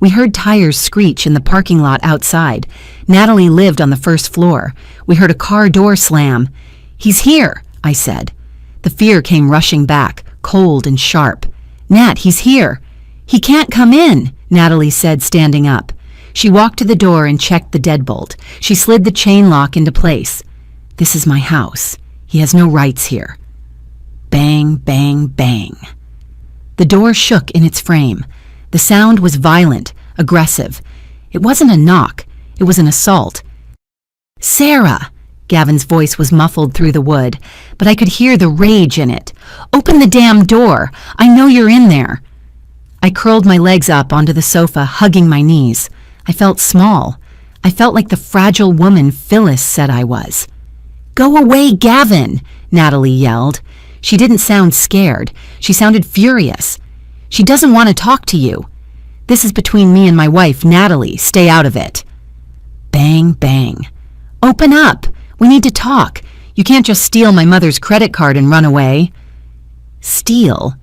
We heard tires screech in the parking lot outside. Natalie lived on the first floor. We heard a car door slam. He's here, I said. The fear came rushing back, cold and sharp. Nat, he's here. He can't come in, Natalie said, standing up. She walked to the door and checked the deadbolt. She slid the chain lock into place. This is my house. He has no rights here. Bang, bang, bang. The door shook in its frame. The sound was violent, aggressive. It wasn't a knock. It was an assault. Sarah! Gavin's voice was muffled through the wood, but I could hear the rage in it. Open the damn door! I know you're in there! I curled my legs up onto the sofa, hugging my knees. I felt small. I felt like the fragile woman Phyllis said I was. Go away, Gavin! Natalie yelled. She didn't sound scared. She sounded furious. She doesn't want to talk to you. This is between me and my wife, Natalie. Stay out of it. Bang, bang. Open up. We need to talk. You can't just steal my mother's credit card and run away. Steal?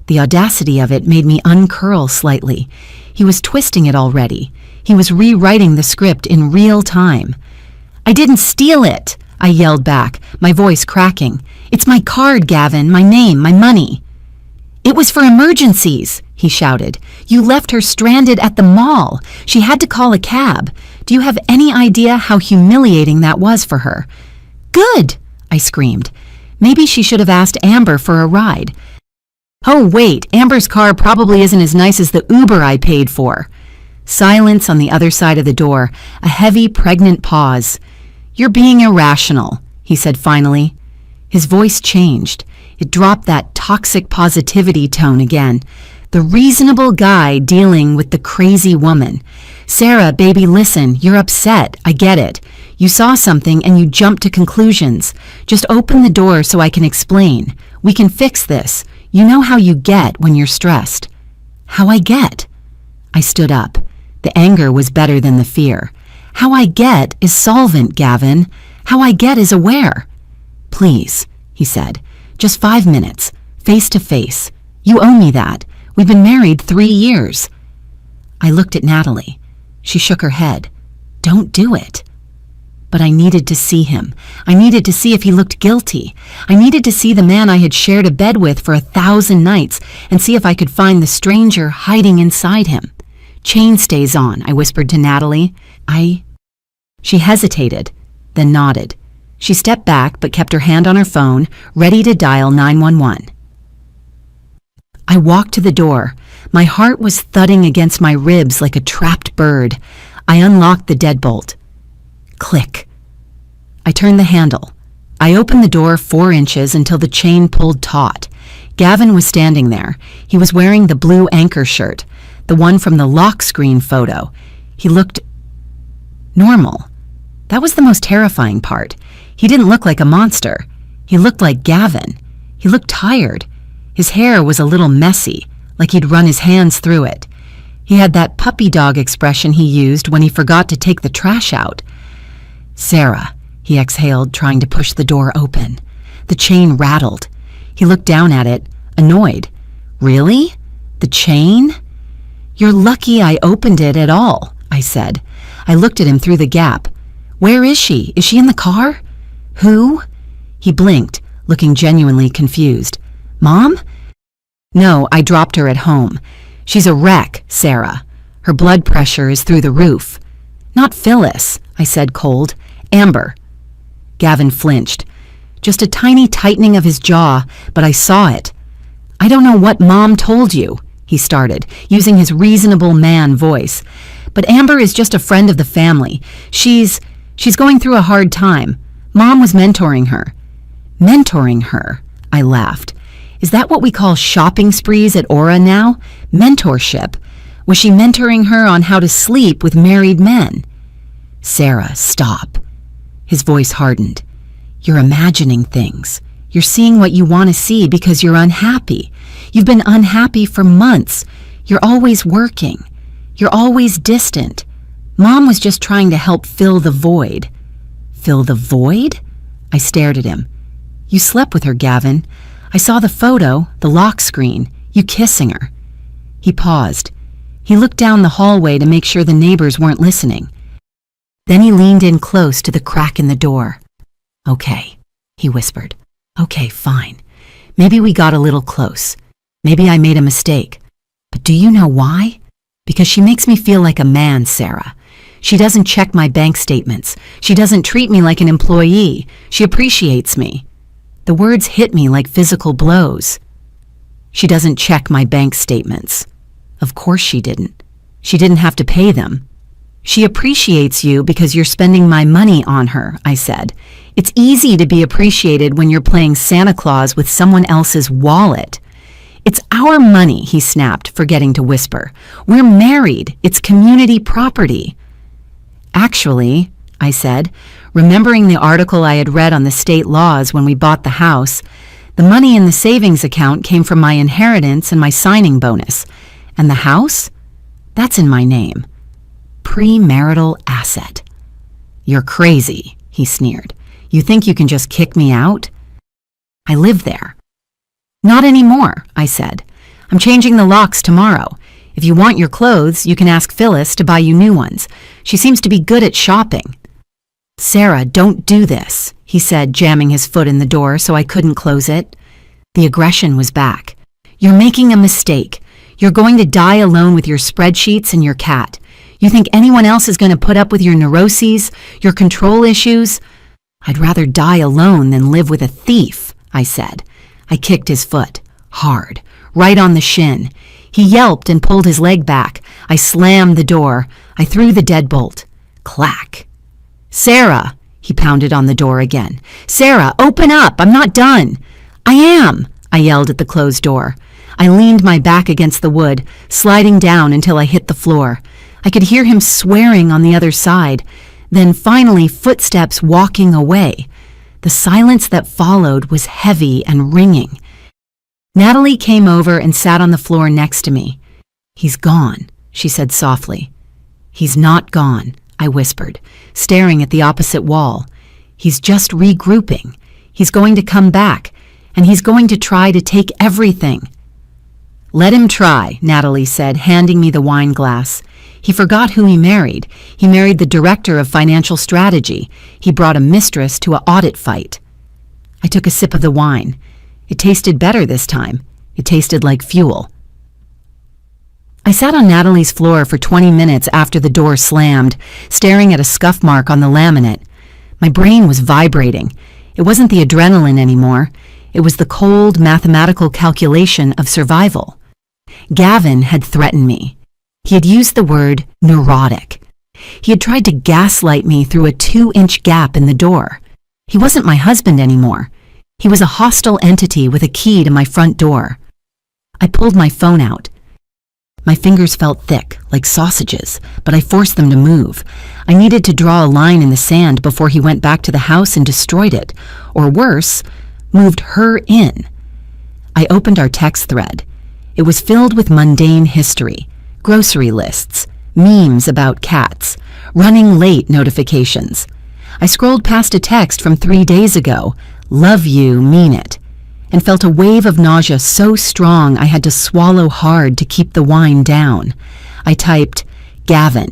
The audacity of it made me uncurl slightly. He was twisting it already. He was rewriting the script in real time. I didn't steal it, I yelled back, my voice cracking. It's my card, Gavin, my name, my money. It was for emergencies, he shouted. You left her stranded at the mall. She had to call a cab. Do you have any idea how humiliating that was for her? Good, I screamed. Maybe she should have asked Amber for a ride. Oh, wait, Amber's car probably isn't as nice as the Uber I paid for. Silence on the other side of the door, a heavy, pregnant pause. You're being irrational, he said finally. His voice changed. It dropped that toxic positivity tone again. The reasonable guy dealing with the crazy woman. Sarah, baby, listen, you're upset. I get it. You saw something and you jumped to conclusions. Just open the door so I can explain. We can fix this. You know how you get when you're stressed. How I get? I stood up. The anger was better than the fear. How I get is solvent, Gavin. How I get is aware. Please, he said. Just 5 minutes, face to face. You owe me that. We've been married 3 years. I looked at Natalie. She shook her head. Don't do it. But I needed to see him. I needed to see if he looked guilty. I needed to see the man I had shared a bed with for 1,000 nights and see if I could find the stranger hiding inside him. Chain stays on, I whispered to Natalie. She hesitated, then nodded. She stepped back but kept her hand on her phone, ready to dial 911. I walked to the door. My heart was thudding against my ribs like a trapped bird. I unlocked the deadbolt. Click. I turned the handle. I opened the door 4 inches until the chain pulled taut. Gavin was standing there. He was wearing the blue anchor shirt, the one from the lock screen photo. He looked normal. That was the most terrifying part. He didn't look like a monster. He looked like Gavin. He looked tired. His hair was a little messy, like he'd run his hands through it. He had that puppy dog expression he used when he forgot to take the trash out. Sarah, he exhaled, trying to push the door open. The chain rattled. He looked down at it, annoyed. Really? The chain? You're lucky I opened it at all, I said. I looked at him through the gap. Where is she? Is she in the car? Who? He blinked, looking genuinely confused. Mom? No, I dropped her at home. She's a wreck, Sarah. Her blood pressure is through the roof. Not Phyllis, I said cold. Amber. Gavin flinched. Just a tiny tightening of his jaw, but I saw it. I don't know what Mom told you, he started, using his reasonable man voice. But Amber is just a friend of the family. She's going through a hard time. Mom was mentoring her. Mentoring her? I laughed. Is that what we call shopping sprees at Aura now? Mentorship. Was she mentoring her on how to sleep with married men? Sarah, stop. His voice hardened. You're imagining things. You're seeing what you want to see because you're unhappy. You've been unhappy for months. You're always working. You're always distant. Mom was just trying to help fill the void. Fill the void? I stared at him. You slept with her, Gavin. I saw the photo, the lock screen, you kissing her. He paused. He looked down the hallway to make sure the neighbors weren't listening. Then he leaned in close to the crack in the door. Okay, he whispered. Okay, fine. Maybe we got a little close. Maybe I made a mistake. But do you know why? Because she makes me feel like a man, Sarah. She doesn't check my bank statements. She doesn't treat me like an employee. She appreciates me. The words hit me like physical blows. She doesn't check my bank statements. Of course she didn't. She didn't have to pay them. She appreciates you because you're spending my money on her, I said. It's easy to be appreciated when you're playing Santa Claus with someone else's wallet. It's our money, he snapped, forgetting to whisper. We're married. It's community property. Actually, I said, remembering the article I had read on the state laws when we bought the house, the money in the savings account came from my inheritance and my signing bonus. And the house? That's in my name. Premarital asset. You're crazy, he sneered. You think you can just kick me out? I live there. Not anymore, I said. I'm changing the locks tomorrow. If you want your clothes, you can ask Phyllis to buy you new ones. She seems to be good at shopping. Sarah, don't do this, he said, jamming his foot in the door so I couldn't close it. The aggression was back. You're making a mistake. You're going to die alone with your spreadsheets and your cat. You think anyone else is going to put up with your neuroses, your control issues? I'd rather die alone than live with a thief, I said. I kicked his foot, hard, right on the shin. He yelped and pulled his leg back. I slammed the door. I threw the deadbolt. Clack. Sarah, he pounded on the door again. Sarah, open up. I'm not done. I am, I yelled at the closed door. I leaned my back against the wood, sliding down until I hit the floor. I could hear him swearing on the other side, then finally footsteps walking away. The silence that followed was heavy and ringing. Natalie came over and sat on the floor next to me. He's gone, she said softly. He's not gone, I whispered, staring at the opposite wall. He's just regrouping. He's going to come back, and he's going to try to take everything." "Let him try," Natalie said, handing me the wine glass. "He forgot who he married. He married the director of financial strategy. He brought a mistress to an audit fight." I took a sip of the wine. It tasted better this time. It tasted like fuel. I sat on Natalie's floor for 20 minutes after the door slammed, staring at a scuff mark on the laminate. My brain was vibrating. It wasn't the adrenaline anymore. It was the cold, mathematical calculation of survival. Gavin had threatened me. He had used the word neurotic. He had tried to gaslight me through a 2-inch gap in the door. He wasn't my husband anymore. He was a hostile entity with a key to my front door. I pulled my phone out. My fingers felt thick, like sausages, but I forced them to move. I needed to draw a line in the sand before he went back to the house and destroyed it, or worse, moved her in. I opened our text thread. It was filled with mundane history, grocery lists, memes about cats, running late notifications. I scrolled past a text from 3 days ago, "Love you, mean it," and felt a wave of nausea so strong I had to swallow hard to keep the wine down. I typed, "Gavin,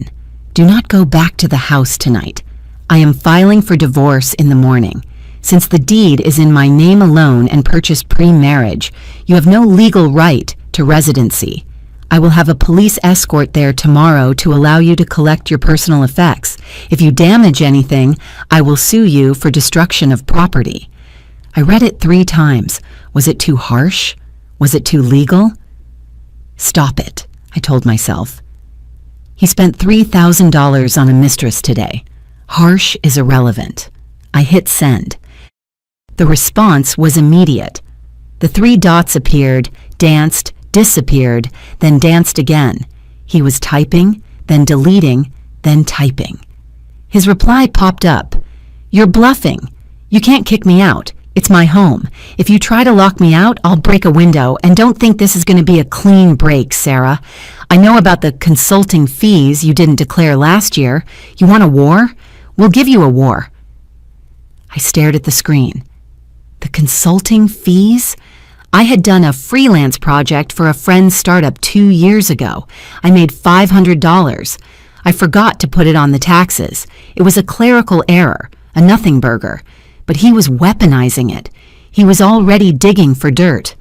do not go back to the house tonight. I am filing for divorce in the morning. Since the deed is in my name alone and purchased pre-marriage, you have no legal right to residency. I will have a police escort there tomorrow to allow you to collect your personal effects. If you damage anything, I will sue you for destruction of property." I read it 3 times. Was it too harsh? Was it too legal? "Stop it," I told myself. He spent $3,000 on a mistress today. Harsh is irrelevant. I hit send. The response was immediate. The 3 dots appeared, danced, disappeared, then danced again. He was typing, then deleting, then typing. His reply popped up. "You're bluffing. You can't kick me out. It's my home. If you try to lock me out, I'll break a window, and don't think this is going to be a clean break, Sarah. I know about the consulting fees you didn't declare last year. You want a war? We'll give you a war." I stared at the screen. The consulting fees? I had done a freelance project for a friend's startup 2 years ago. I made $500. I forgot to put it on the taxes. It was a clerical error, a nothing burger. But he was weaponizing it. He was already digging for dirt.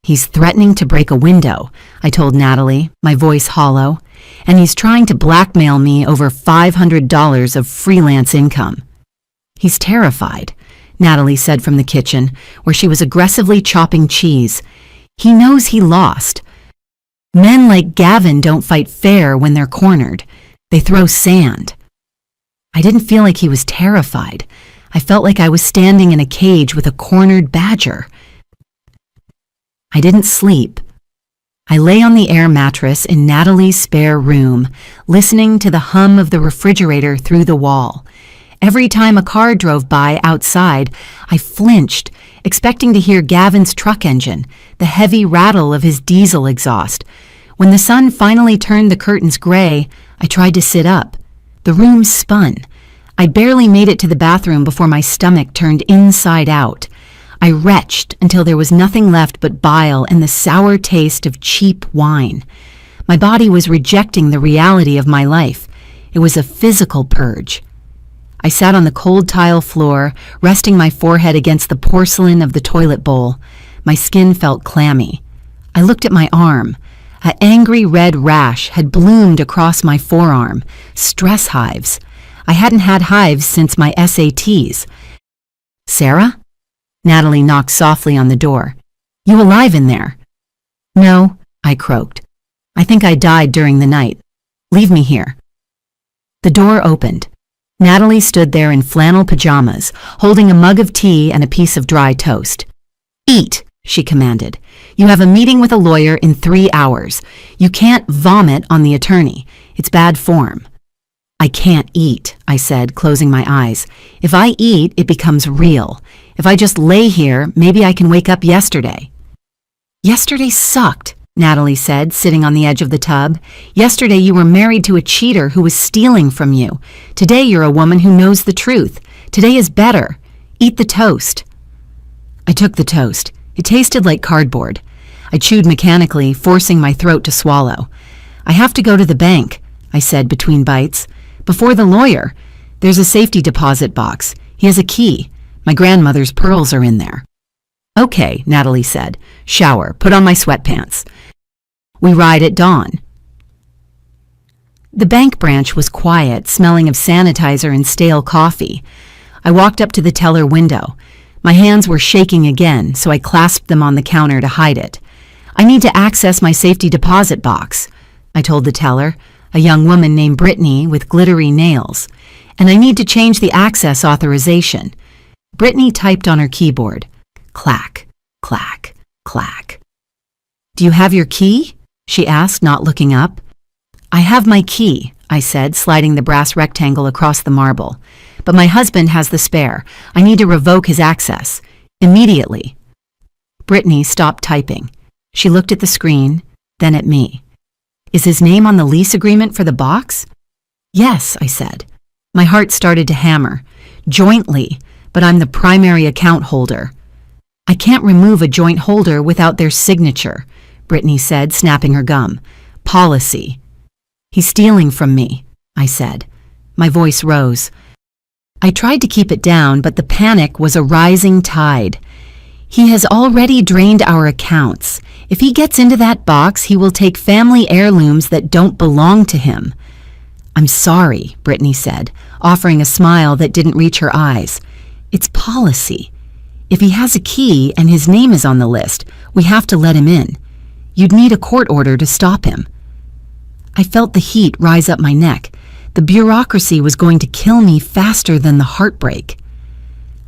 "He's threatening to break a window," I told Natalie, my voice hollow, "and he's trying to blackmail me over $500 of freelance income." "He's terrified," Natalie said from the kitchen, where she was aggressively chopping cheese. "He knows he lost. Men like Gavin don't fight fair when they're cornered. They throw sand." I didn't feel like he was terrified. I felt like I was standing in a cage with a cornered badger. I didn't sleep. I lay on the air mattress in Natalie's spare room, listening to the hum of the refrigerator through the wall. Every time a car drove by outside, I flinched, expecting to hear Gavin's truck engine, the heavy rattle of his diesel exhaust. When the sun finally turned the curtains gray, I tried to sit up. The room spun. I barely made it to the bathroom before my stomach turned inside out. I retched until there was nothing left but bile and the sour taste of cheap wine. My body was rejecting the reality of my life. It was a physical purge. I sat on the cold tile floor, resting my forehead against the porcelain of the toilet bowl. My skin felt clammy. I looked at my arm. An angry red rash had bloomed across my forearm. Stress hives. I hadn't had hives since my SATs. "Sarah?" Natalie knocked softly on the door. "You alive in there?" "No," I croaked. "I think I died during the night. Leave me here." The door opened. Natalie stood there in flannel pajamas, holding a mug of tea and a piece of dry toast. "Eat," she commanded. "You have a meeting with a lawyer in 3 hours. You can't vomit on the attorney. It's bad form." "I can't eat," I said, closing my eyes. "If I eat, it becomes real. If I just lay here, maybe I can wake up yesterday." "Yesterday sucked," Natalie said, sitting on the edge of the tub. "Yesterday you were married to a cheater who was stealing from you. Today you're a woman who knows the truth. Today is better. Eat the toast." I took the toast. It tasted like cardboard. I chewed mechanically, forcing my throat to swallow. I have to go to the bank, I said between bites. Before the lawyer. There's a safety deposit box. He has a key. My grandmother's pearls are in there. Okay, Natalie said. Shower, put on my sweatpants. We ride at dawn. The bank branch was quiet, smelling of sanitizer and stale coffee. I walked up to the teller window. My hands were shaking again, so I clasped them on the counter to hide it. I need to access my safety deposit box, I told the teller, a young woman named Brittany with glittery nails, and I need to change the access authorization. Brittany typed on her keyboard. Clack, clack, clack. Do you have your key? She asked, not looking up. I have my key, I said, sliding the brass rectangle across the marble. But my husband has the spare. I need to revoke his access. Immediately. Brittany stopped typing. She looked at the screen, then at me. Is his name on the lease agreement for the box? Yes, I said. My heart started to hammer. Jointly, but I'm the primary account holder. I can't remove a joint holder without their signature, Brittany said, snapping her gum. Policy. He's stealing from me, I said. My voice rose. I tried to keep it down, but the panic was a rising tide. He has already drained our accounts. If he gets into that box, he will take family heirlooms that don't belong to him. I'm sorry, Brittany said, offering a smile that didn't reach her eyes. It's policy. If he has a key and his name is on the list, we have to let him in. You'd need a court order to stop him. I felt the heat rise up my neck. The bureaucracy was going to kill me faster than the heartbreak.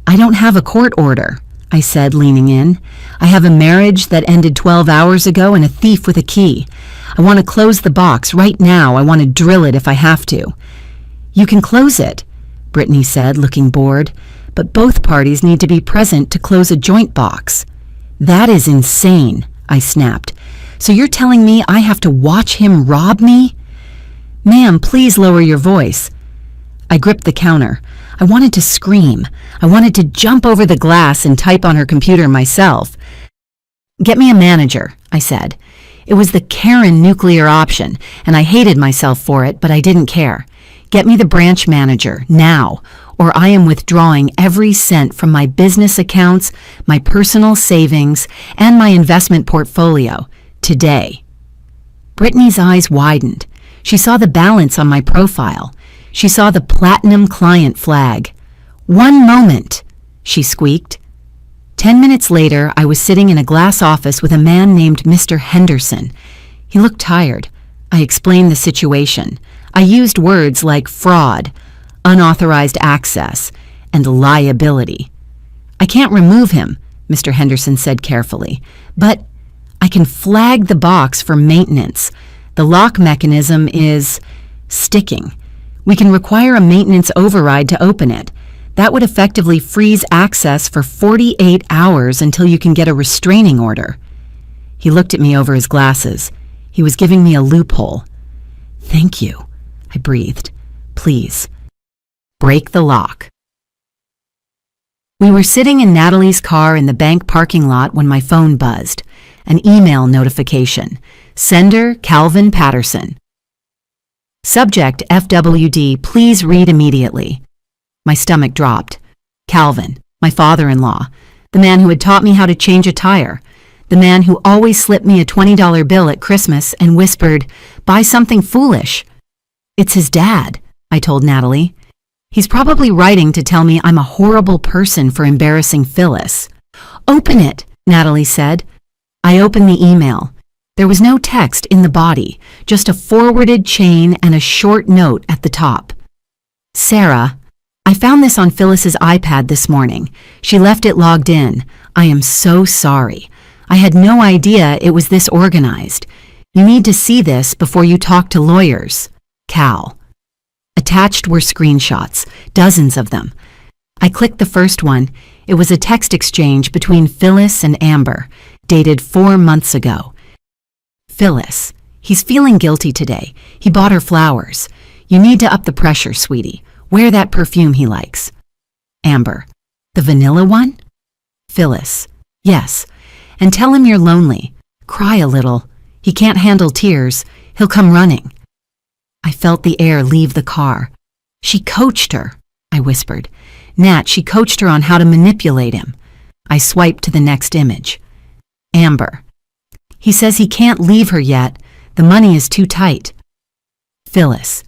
I don't have a court order, I said, leaning in. I have a marriage that ended 12 hours ago and a thief with a key. I want to close the box right now. I want to drill it if I have to. You can close it, Brittany said, looking bored, but both parties need to be present to close a joint box. That is insane, I snapped. So you're telling me I have to watch him rob me? Ma'am, please lower your voice. I gripped the counter. I wanted to scream. I wanted to jump over the glass and type on her computer myself. Get me a manager, I said. It was the Karen nuclear option, and I hated myself for it, but I didn't care. Get me the branch manager, now, or I am withdrawing every cent from my business accounts, my personal savings, and my investment portfolio, today. Brittany's eyes widened. She saw the balance on my profile. She saw the platinum client flag. 1 moment, she squeaked. 10 minutes later, I was sitting in a glass office with a man named Mr. Henderson. He looked tired. I explained the situation. I used words like fraud, unauthorized access, and liability. I can't remove him, Mr. Henderson said carefully, but I can flag the box for maintenance. The lock mechanism is sticking. We can require a maintenance override to open it. That would effectively freeze access for 48 hours until you can get a restraining order. He looked at me over his glasses. He was giving me a loophole. Thank you, I breathed. Please, break the lock. We were sitting in Natalie's car in the bank parking lot when my phone buzzed. An email notification. Sender Calvin Patterson. Subject FWD, please read immediately. My stomach dropped. Calvin, my father-in-law, the man who had taught me how to change a tire, the man who always slipped me a $20 bill at Christmas and whispered, buy something foolish. It's his dad, I told Natalie. He's probably writing to tell me I'm a horrible person for embarrassing Phyllis. Open it, Natalie said. I opened the email. There was no text in the body, just a forwarded chain and a short note at the top. Sarah, I found this on Phyllis's iPad this morning. She left it logged in. I am so sorry. I had no idea it was this organized. You need to see this before you talk to lawyers. Cal. Attached were screenshots, dozens of them. I clicked the first one. It was a text exchange between Phyllis and Amber, dated 4 months ago. Phyllis, he's feeling guilty today. He bought her flowers. You need to up the pressure, sweetie. Wear that perfume he likes. Amber, the vanilla one? Phyllis. Yes. And tell him you're lonely. Cry a little. He can't handle tears. He'll come running. I felt the air leave the car. She coached her, I whispered. Nat, she coached her on how to manipulate him. I swiped to the next image. Amber. He says he can't leave her yet. The money is too tight. Phyllis.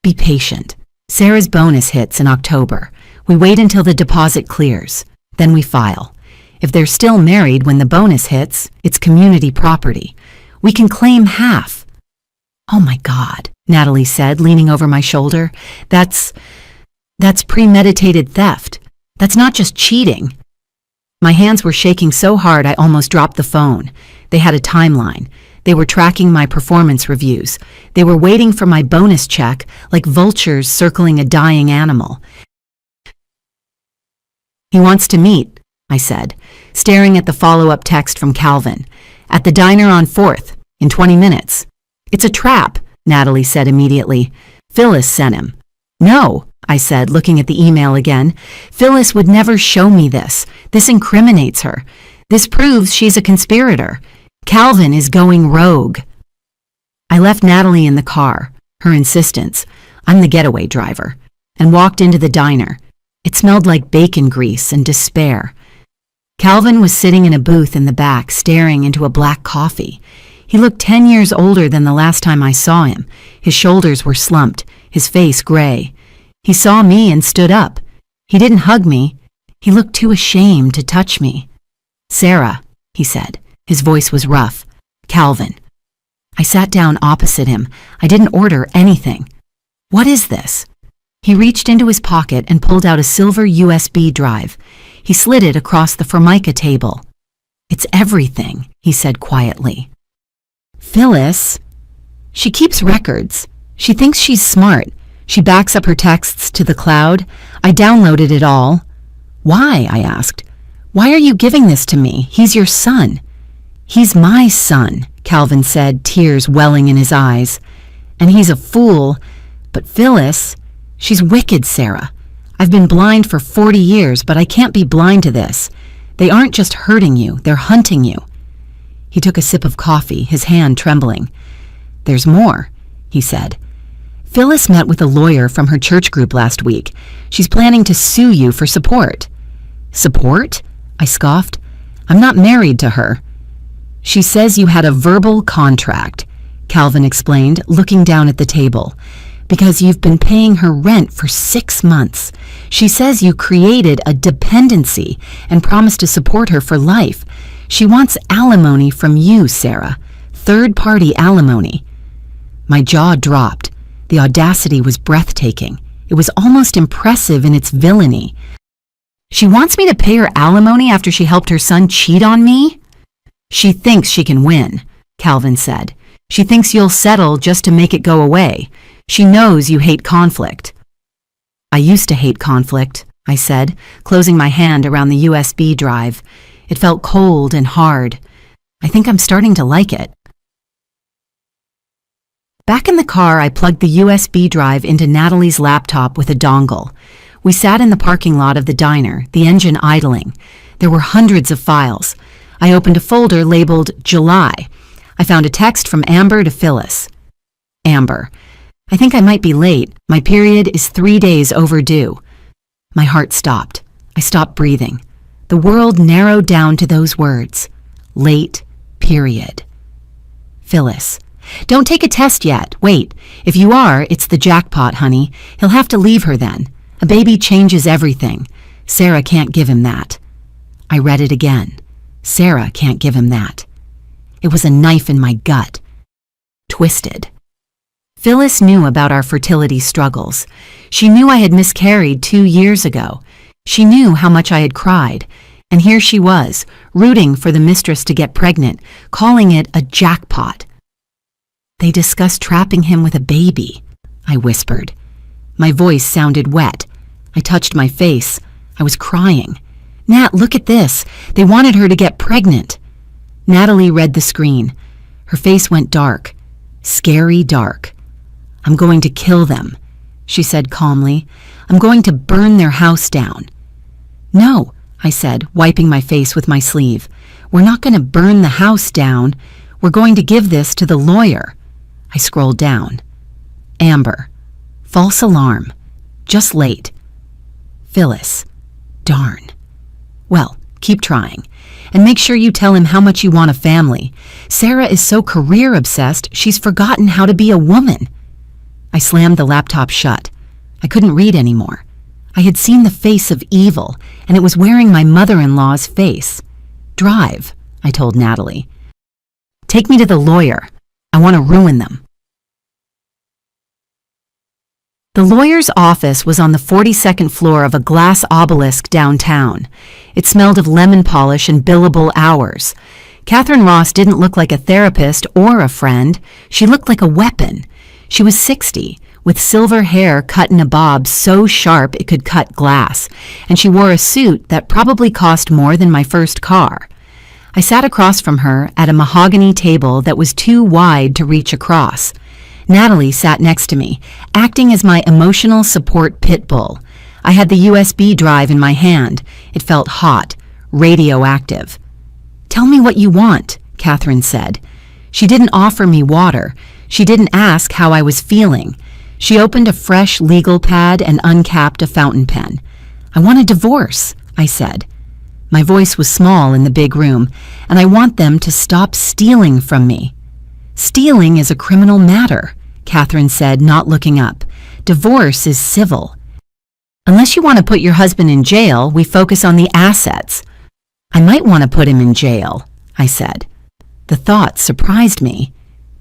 Be patient. Sarah's bonus hits in October. We wait until the deposit clears. Then we file. If they're still married when the bonus hits, it's community property. We can claim half. Oh my God, Natalie said, leaning over my shoulder. That's premeditated theft. That's not just cheating. My hands were shaking so hard I almost dropped the phone. They had a timeline. They were tracking my performance reviews. They were waiting for my bonus check like vultures circling a dying animal. He wants to meet, I said, staring at the follow-up text from Calvin. At the diner on 4th, in 20 minutes. It's a trap, Natalie said immediately. Phyllis sent him. No, I said, looking at the email again. Phyllis would never show me this. This incriminates her. This proves she's a conspirator. Calvin is going rogue. I left Natalie in the car, her insistence, I'm the getaway driver, and walked into the diner. It smelled like bacon grease and despair. Calvin was sitting in a booth in the back, staring into a black coffee. He looked 10 years older than the last time I saw him. His shoulders were slumped, his face gray. He saw me and stood up. He didn't hug me. He looked too ashamed to touch me. Sarah, he said. His voice was rough. Calvin. I sat down opposite him. I didn't order anything. What is this? He reached into his pocket and pulled out a silver USB drive. He slid it across the Formica table. It's everything, he said quietly. Phyllis. She keeps records. She thinks she's smart. She backs up her texts to the cloud. I downloaded it all. Why? I asked. Why are you giving this to me? He's your son. He's my son, Calvin said, tears welling in his eyes. And he's a fool. But Phyllis, she's wicked, Sarah. I've been blind for 40 years, but I can't be blind to this. They aren't just hurting you, they're hunting you. He took a sip of coffee, his hand trembling. There's more, he said. Phyllis met with a lawyer from her church group last week. She's planning to sue you for support. Support? I scoffed. I'm not married to her. She says you had a verbal contract, Calvin explained, looking down at the table. Because you've been paying her rent for 6 months. She says you created a dependency and promised to support her for life. She wants alimony from you, Sarah. Third-party alimony. My jaw dropped. The audacity was breathtaking. It was almost impressive in its villainy. She wants me to pay her alimony after she helped her son cheat on me? She thinks she can win, Calvin said. She thinks you'll settle just to make it go away. She knows you hate conflict. I used to hate conflict, I said, closing my hand around the USB drive. It felt cold and hard. I think I'm starting to like it. Back in the car, I plugged the USB drive into Natalie's laptop with a dongle. We sat in the parking lot of the diner, the engine idling. There were hundreds of files. I opened a folder labeled July. I found a text from Amber to Phyllis. Amber. I think I might be late. My period is 3 days overdue. My heart stopped. I stopped breathing. The world narrowed down to those words. Late, period. Phyllis. Don't take a test yet. Wait. If you are, it's the jackpot, honey. He'll have to leave her then. A baby changes everything. Sarah can't give him that. I read it again. Sarah can't give him that. It was a knife in my gut. Twisted. Phyllis knew about our fertility struggles. She knew I had miscarried 2 years ago. She knew how much I had cried. And here she was, rooting for the mistress to get pregnant, calling it a jackpot. They discussed trapping him with a baby, I whispered. My voice sounded wet. I touched my face. I was crying. Nat, look at this. They wanted her to get pregnant. Natalie read the screen. Her face went dark. Scary dark. I'm going to kill them, she said calmly. I'm going to burn their house down. No, I said, wiping my face with my sleeve. "We're not going to burn the house down. We're going to give this to the lawyer." I scrolled down. Amber. False alarm. Just late. Phyllis. Darn. Well, keep trying. And make sure you tell him how much you want a family. Sarah is so career-obsessed, she's forgotten how to be a woman. I slammed the laptop shut. I couldn't read anymore. I had seen the face of evil, and it was wearing my mother-in-law's face. "Drive," I told Natalie. "Take me to the lawyer. I want to ruin them." The lawyer's office was on the 42nd floor of a glass obelisk downtown. It smelled of lemon polish and billable hours. Catherine Ross didn't look like a therapist or a friend. She looked like a weapon. She was 60, with silver hair cut in a bob so sharp it could cut glass, and she wore a suit that probably cost more than my first car. I sat across from her at a mahogany table that was too wide to reach across. Natalie sat next to me, acting as my emotional support pit bull. I had the USB drive in my hand. It felt hot, radioactive. "Tell me what you want," Catherine said. She didn't offer me water. She didn't ask how I was feeling. She opened a fresh legal pad and uncapped a fountain pen. "I want a divorce," I said. My voice was small in the big room, and I want them to stop stealing from me. "Stealing is a criminal matter," Catherine said, not looking up. "Divorce is civil. Unless you want to put your husband in jail, we focus on the assets." "I might want to put him in jail," I said. The thought surprised me.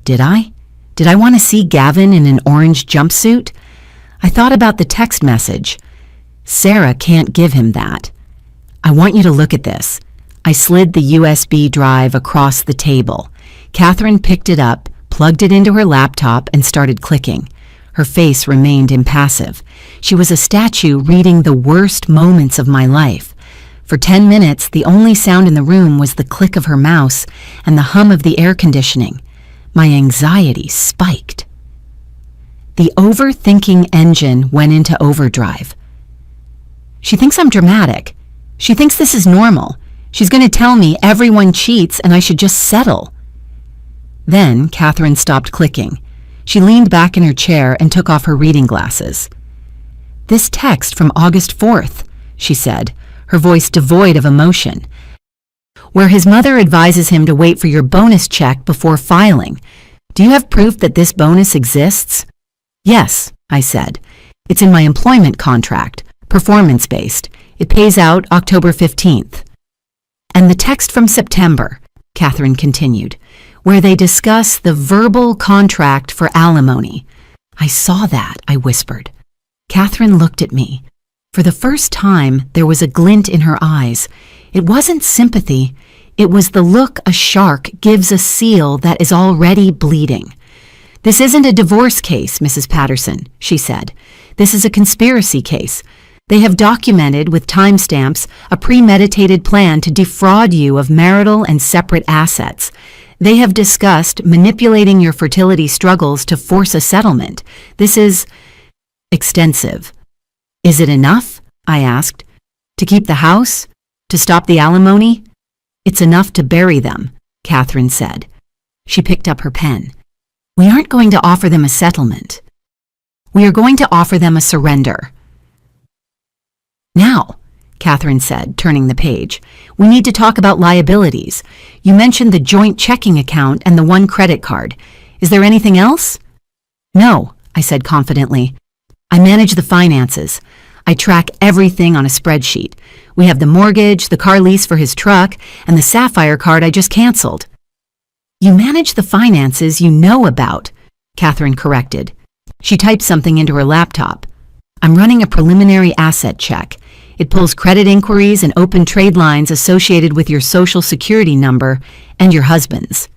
Did I? Did I want to see Gavin in an orange jumpsuit? I thought about the text message. Sarah can't give him that. "I want you to look at this." I slid the USB drive across the table. Catherine picked it up, plugged it into her laptop, and started clicking. Her face remained impassive. She was a statue reading the worst moments of my life. For 10 minutes, the only sound in the room was the click of her mouse and the hum of the air conditioning. My anxiety spiked. The overthinking engine went into overdrive. She thinks I'm dramatic. She thinks this is normal. She's going to tell me everyone cheats and I should just settle. Then Catherine stopped clicking. She leaned back in her chair and took off her reading glasses. "This text from August 4th, she said, her voice devoid of emotion, "where his mother advises him to wait for your bonus check before filing. Do you have proof that this bonus exists?" "Yes," I said. "It's in my employment contract, performance-based. It pays out October 15th. "And the text from September," Catherine continued, "where they discuss the verbal contract for alimony." "I saw that," I whispered. Catherine looked at me. For the first time, there was a glint in her eyes. It wasn't sympathy. It was the look a shark gives a seal that is already bleeding. "This isn't a divorce case, Mrs. Patterson," she said. "This is a conspiracy case. They have documented with timestamps a premeditated plan to defraud you of marital and separate assets. They have discussed manipulating your fertility struggles to force a settlement. This is extensive." "Is it enough?" I asked. "To keep the house? To stop the alimony?" "It's enough to bury them," Catherine said. She picked up her pen. "We aren't going to offer them a settlement. We are going to offer them a surrender." "Now," Catherine said, turning the page, "we need to talk about liabilities. You mentioned the joint checking account and the one credit card. Is there anything else?" "No," I said confidently. "I manage the finances. I track everything on a spreadsheet. We have the mortgage, the car lease for his truck, and the Sapphire card I just canceled." "You manage the finances you know about," Catherine corrected. She typed something into her laptop. "I'm running a preliminary asset check. It pulls credit inquiries and open trade lines associated with your social security number and your husband's."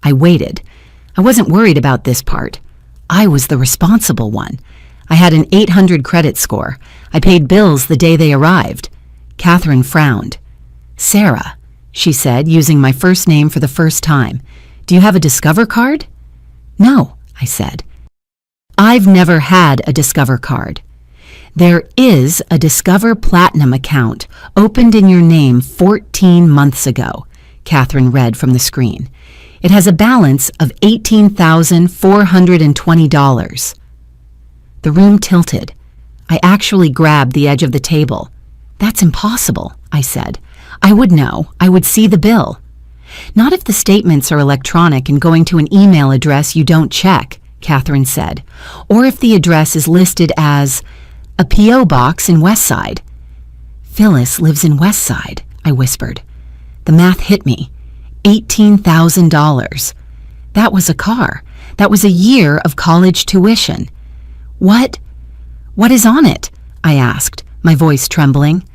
I waited. I wasn't worried about this part. I was the responsible one. I had an 800 credit score. I paid bills the day they arrived. Catherine frowned. "Sarah," she said, using my first name for the first time, "do you have a Discover card?" "No," I said. "I've never had a Discover card. There is a Discover Platinum account opened in your name 14 months ago, Catherine read from the screen. It has a balance of $18,420. The room tilted. I actually grabbed the edge of the table. That's impossible, I said. I would know. I would see the bill. Not if the statements are electronic and going to an email address you don't check, Catherine said, or if the address is listed as a P.O. box in Westside. Phyllis lives in Westside, I whispered. The math hit me. $18,000. That was a car. That was a year of college tuition. What is on it? I asked, my voice trembling.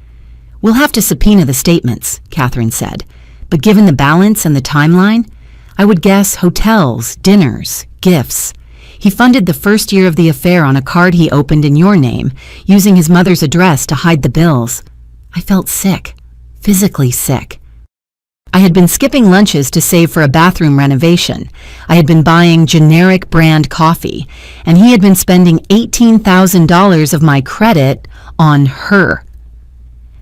We'll have to subpoena the statements, Catherine said. But given the balance and the timeline, I would guess hotels, dinners, gifts. He funded the first year of the affair on a card he opened in your name, using his mother's address to hide the bills. I felt sick, physically sick. I had been skipping lunches to save for a bathroom renovation. I had been buying generic brand coffee, and he had been spending $18,000 of my credit on her.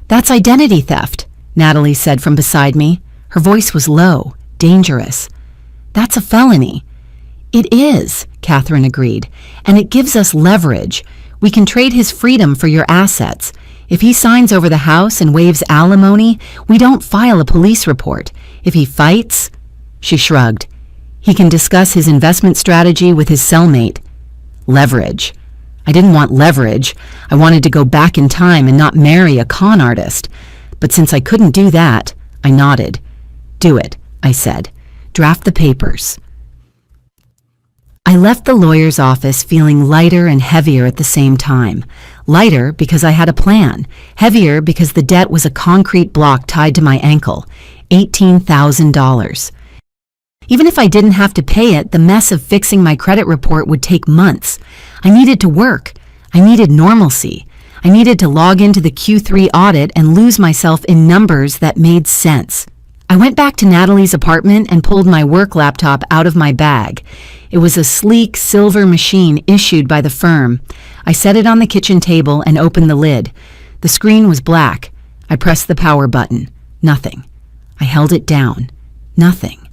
That's identity theft, Natalie said from beside me. Her voice was low, dangerous. That's a felony. It is, Catherine agreed, and it gives us leverage. We can trade his freedom for your assets. If he signs over the house and waives alimony, we don't file a police report. If he fights, she shrugged, he can discuss his investment strategy with his cellmate. Leverage. I didn't want leverage. I wanted to go back in time and not marry a con artist. But since I couldn't do that, I nodded. Do it, I said. Draft the papers. I left the lawyer's office feeling lighter and heavier at the same time. Lighter because I had a plan. Heavier because the debt was a concrete block tied to my ankle. $18,000. Even if I didn't have to pay it, the mess of fixing my credit report would take months. I needed to work. I needed normalcy. I needed to log into the Q3 audit and lose myself in numbers that made sense. I went back to Natalie's apartment and pulled my work laptop out of my bag. It was a sleek silver machine issued by the firm. I set it on the kitchen table and opened the lid. The screen was black. I pressed the power button. Nothing. I held it down. Nothing.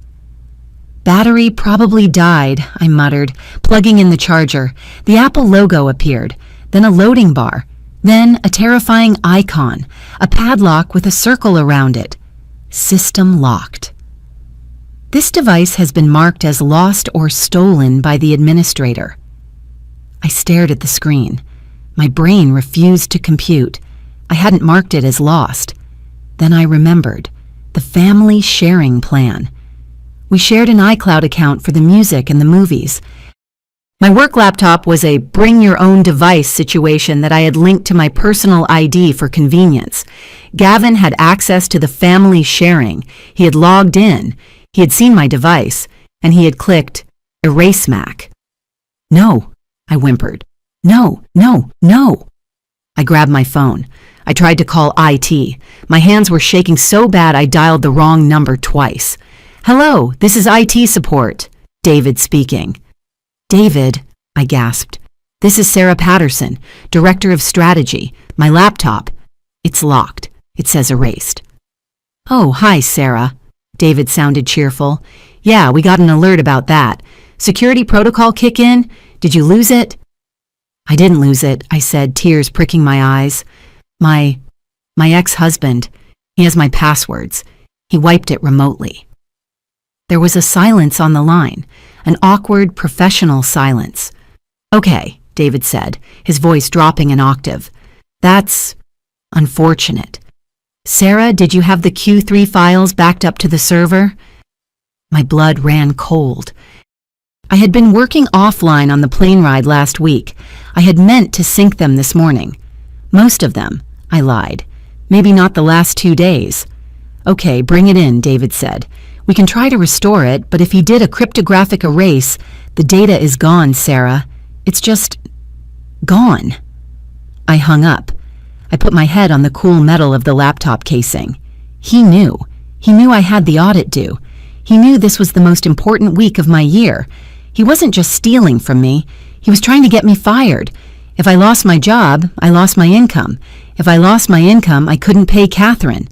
Battery probably died, I muttered, plugging in the charger. The Apple logo appeared, then a loading bar, then a terrifying icon, a padlock with a circle around it. System locked. This device has been marked as lost or stolen by the administrator. I stared at the screen. My brain refused to compute. I hadn't marked it as lost. Then I remembered. The family sharing plan. We shared an iCloud account for the music and the movies. My work laptop was a bring-your-own-device situation that I had linked to my personal ID for convenience. Gavin had access to the family sharing. He had logged in. He had seen my device, and he had clicked Erase Mac. No, I whimpered. No. I grabbed my phone. I tried to call IT. My hands were shaking so bad I dialed the wrong number twice. Hello, this is IT support. David speaking. David, I gasped. This is Sarah Patterson, Director of Strategy. My laptop. It's locked. It says erased. Oh, hi, Sarah. David sounded cheerful. Yeah, we got an alert about that. Security protocol kick in? Did you lose it? I didn't lose it, I said, tears pricking my eyes. My ex-husband. He has my passwords. He wiped it remotely. There was a silence on the line, an awkward, professional silence. Okay, David said, his voice dropping an octave. That's unfortunate. Sarah, did you have the Q3 files backed up to the server? My blood ran cold. I had been working offline on the plane ride last week. I had meant to sync them this morning. Most of them, I lied. Maybe not the last 2 days. Okay, bring it in, David said. We can try to restore it, but if he did a cryptographic erase, the data is gone, Sarah. It's just gone. I hung up. I put my head on the cool metal of the laptop casing. He knew. He knew I had the audit due. He knew this was the most important week of my year. He wasn't just stealing from me. He was trying to get me fired. If I lost my job, I lost my income. If I lost my income, I couldn't pay Catherine.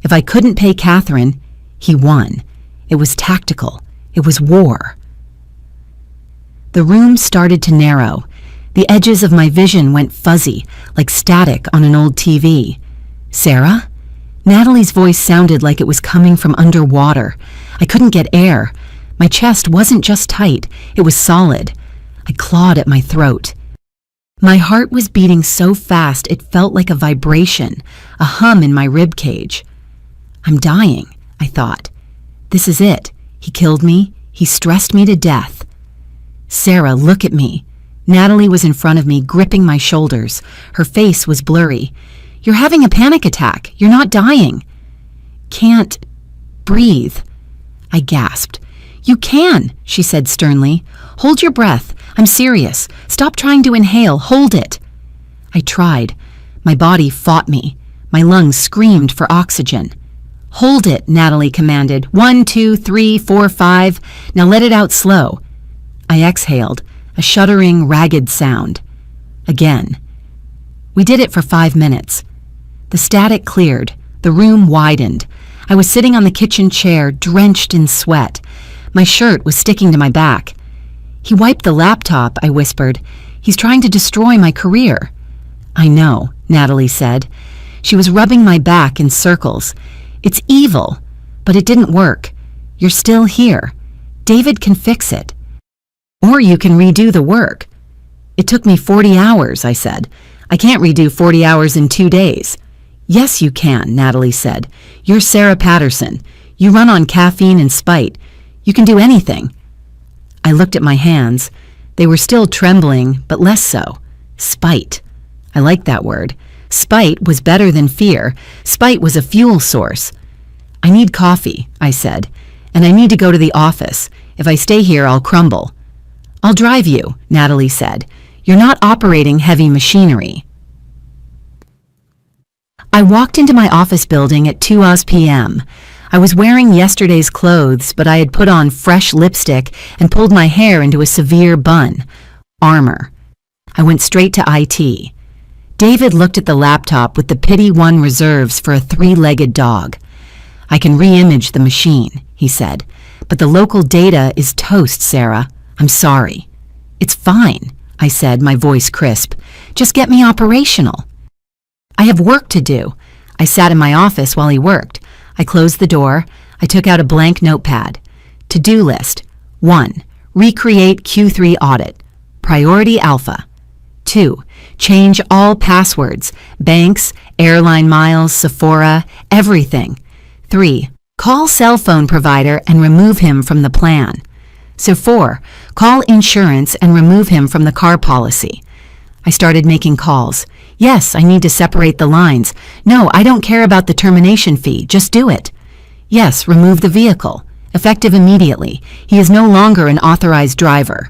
If I couldn't pay Catherine, he won. It was tactical. It was war. The room started to narrow. The edges of my vision went fuzzy, like static on an old TV. Sarah? Natalie's voice sounded like it was coming from underwater. I couldn't get air. My chest wasn't just tight, it was solid. I clawed at my throat. My heart was beating so fast it felt like a vibration, a hum in my rib cage. I'm dying, I thought. This is it. He killed me. He stressed me to death. Sarah, look at me. Natalie was in front of me, gripping my shoulders. Her face was blurry. You're having a panic attack. You're not dying. Can't breathe. I gasped. You can, she said sternly. Hold your breath. I'm serious. Stop trying to inhale. Hold it. I tried. My body fought me. My lungs screamed for oxygen. Hold it, Natalie commanded. 1, 2, 3, 4, 5. Now let it out slow. I exhaled, a shuddering, ragged sound. Again. We did it for 5 minutes. The static cleared. The room widened. I was sitting on the kitchen chair, drenched in sweat. My shirt was sticking to my back. He wiped the laptop, I whispered. He's trying to destroy my career. I know, Natalie said. She was rubbing my back in circles. It's evil, but it didn't work. You're still here. David can fix it. Or you can redo the work. It took me 40 hours, I said. I can't redo 40 hours in 2 days. Yes, you can, Natalie said. You're Sarah Patterson. You run on caffeine and spite. You can do anything. I looked at my hands. They were still trembling, but less so. Spite. I liked that word. Spite was better than fear. Spite was a fuel source. I need coffee, I said, and I need to go to the office. If I stay here, I'll crumble. I'll drive you, Natalie said. You're not operating heavy machinery. I walked into my office building at 2 p.m. I was wearing yesterday's clothes, but I had put on fresh lipstick and pulled my hair into a severe bun. Armor. I went straight to IT. David looked at the laptop with the pity one reserves for a 3-legged dog. I can re-image the machine, he said, but the local data is toast, Sarah. I'm sorry. It's fine, I said, my voice crisp. Just get me operational. I have work to do. I sat in my office while he worked. I closed the door. I took out a blank notepad. To-do list. 1. Recreate Q3 audit. Priority alpha. 2. Change all passwords. Banks, airline miles, Sephora, everything. 3. Call cell phone provider and remove him from the plan. So 4. Call insurance and remove him from the car policy. I started making calls. Yes, I need to separate the lines. No, I don't care about the termination fee. Just do it. Yes, remove the vehicle. Effective immediately. He is no longer an authorized driver.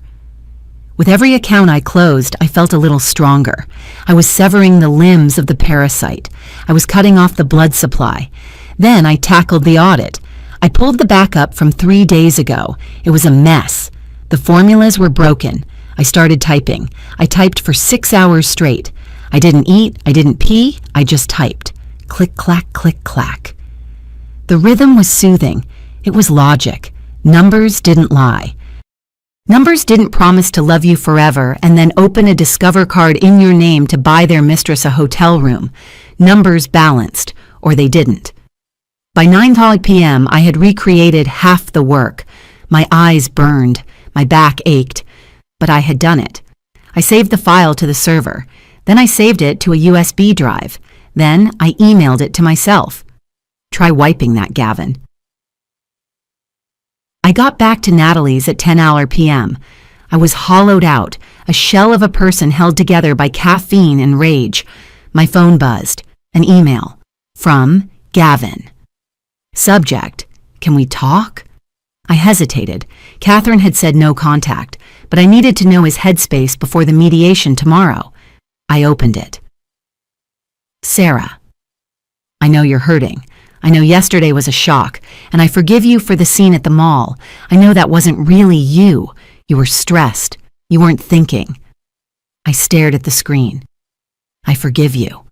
With every account I closed, I felt a little stronger. I was severing the limbs of the parasite. I was cutting off the blood supply. Then I tackled the audit. I pulled the backup from 3 days ago. It was a mess. The formulas were broken. I started typing. I typed for 6 hours straight. I didn't eat, I didn't pee, I just typed. Click, clack, click, clack. The rhythm was soothing. It was logic. Numbers didn't lie. Numbers didn't promise to love you forever and then open a Discover card in your name to buy their mistress a hotel room. Numbers balanced, or they didn't. By 9 p.m., I had recreated half the work. My eyes burned, my back ached, but I had done it. I saved the file to the server. Then I saved it to a USB drive. Then I emailed it to myself. Try wiping that, Gavin. I got back to Natalie's at 10 p.m. I was hollowed out, a shell of a person held together by caffeine and rage. My phone buzzed. An email. From Gavin. Subject. Can we talk? I hesitated. Catherine had said no contact, but I needed to know his headspace before the mediation tomorrow. I opened it. Sarah. I know you're hurting. I know yesterday was a shock, and I forgive you for the scene at the mall. I know that wasn't really you. You were stressed. You weren't thinking. I stared at the screen. I forgive you.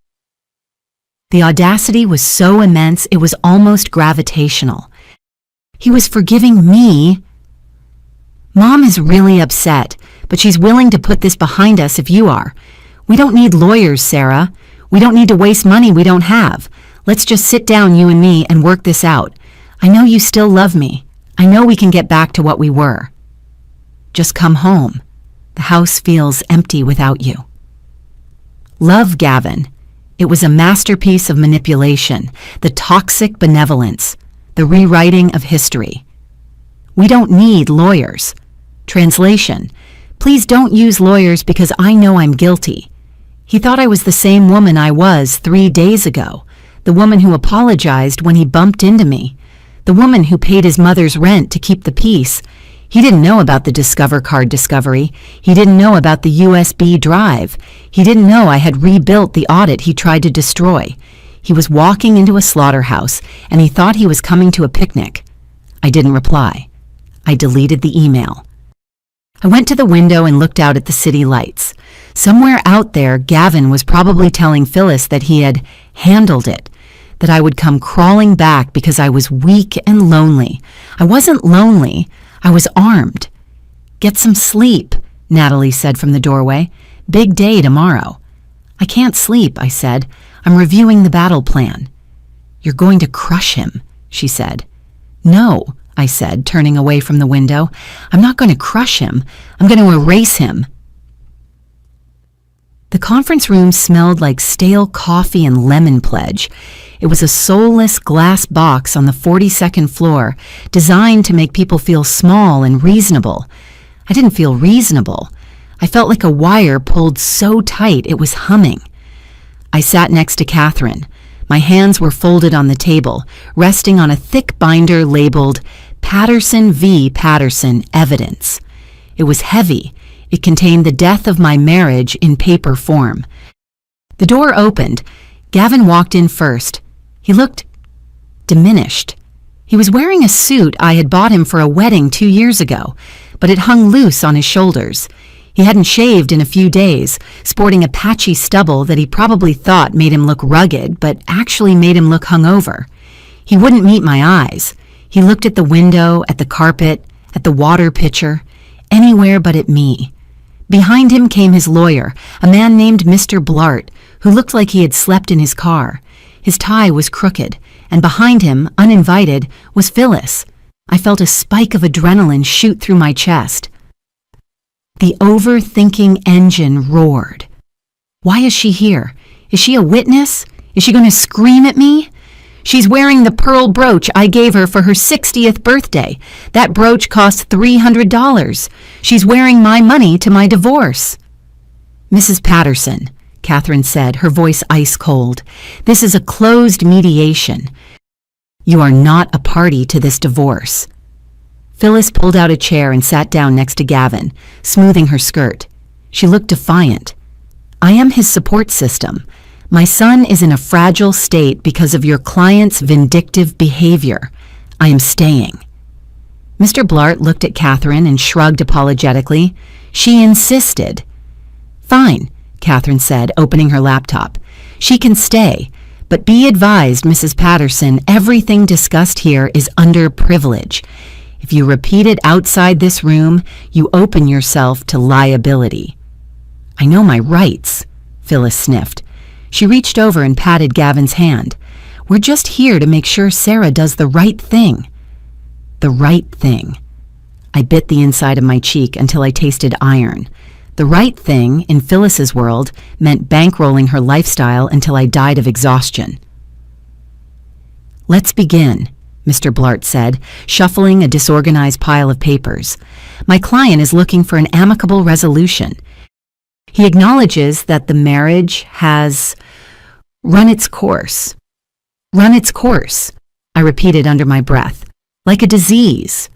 The audacity was so immense it was almost gravitational. He was forgiving me. Mom is really upset, but she's willing to put this behind us if you are. We don't need lawyers, Sarah. We don't need to waste money we don't have. Let's just sit down, you and me, and work this out. I know you still love me. I know we can get back to what we were. Just come home. The house feels empty without you. Love, Gavin. It was a masterpiece of manipulation, the toxic benevolence, the rewriting of history. We don't need lawyers. Translation: please don't use lawyers because I know I'm guilty. He thought I was the same woman I was 3 days ago, the woman who apologized when he bumped into me, the woman who paid his mother's rent to keep the peace. He didn't know about the Discover card discovery. He didn't know about the USB drive. He didn't know I had rebuilt the audit he tried to destroy. He was walking into a slaughterhouse, and he thought he was coming to a picnic. I didn't reply. I deleted the email. I went to the window and looked out at the city lights. Somewhere out there, Gavin was probably telling Phyllis that he had handled it, that I would come crawling back because I was weak and lonely. I wasn't lonely. I was armed. Get some sleep, Natalie said from the doorway. Big day tomorrow. I can't sleep, I said. I'm reviewing the battle plan. You're going to crush him, she said. No, I said, turning away from the window. I'm not going to crush him. I'm going to erase him. The conference room smelled like stale coffee and lemon pledge. It was a soulless glass box on the 42nd floor, designed to make people feel small and reasonable. I didn't feel reasonable. I felt like a wire pulled so tight it was humming. I sat next to Catherine. My hands were folded on the table, resting on a thick binder labeled Patterson v. Patterson Evidence. It was heavy. It contained the death of my marriage in paper form. The door opened. Gavin walked in first. He looked diminished. He was wearing a suit I had bought him for a wedding 2 years ago, but it hung loose on his shoulders. He hadn't shaved in a few days, sporting a patchy stubble that he probably thought made him look rugged, but actually made him look hungover. He wouldn't meet my eyes. He looked at the window, at the carpet, at the water pitcher, anywhere but at me. Behind him came his lawyer, a man named Mr. Blart, who looked like he had slept in his car. His tie was crooked, and behind him, uninvited, was Phyllis. I felt a spike of adrenaline shoot through my chest. The overthinking engine roared. Why is she here? Is she a witness? Is she going to scream at me? She's wearing the pearl brooch I gave her for her 60th birthday. That brooch cost $300. She's wearing my money to my divorce. Mrs. Patterson, Catherine said, her voice ice cold, this is a closed mediation. You are not a party to this divorce. Phyllis pulled out a chair and sat down next to Gavin, smoothing her skirt. She looked defiant. I am his support system. My son is in a fragile state because of your client's vindictive behavior. I am staying. Mr. Blart looked at Catherine and shrugged apologetically. She insisted. Fine, Catherine said, opening her laptop. She can stay, but be advised, Mrs. Patterson, everything discussed here is under privilege. If you repeat it outside this room, you open yourself to liability. I know my rights, Phyllis sniffed. She reached over and patted Gavin's hand. We're just here to make sure Sarah does the right thing. The right thing. I bit the inside of my cheek until I tasted iron. The right thing, in Phyllis's world, meant bankrolling her lifestyle until I died of exhaustion. Let's begin, Mr. Blart said, shuffling a disorganized pile of papers. My client is looking for an amicable resolution. He acknowledges that the marriage has run its course. Run its course, I repeated under my breath, like a disease.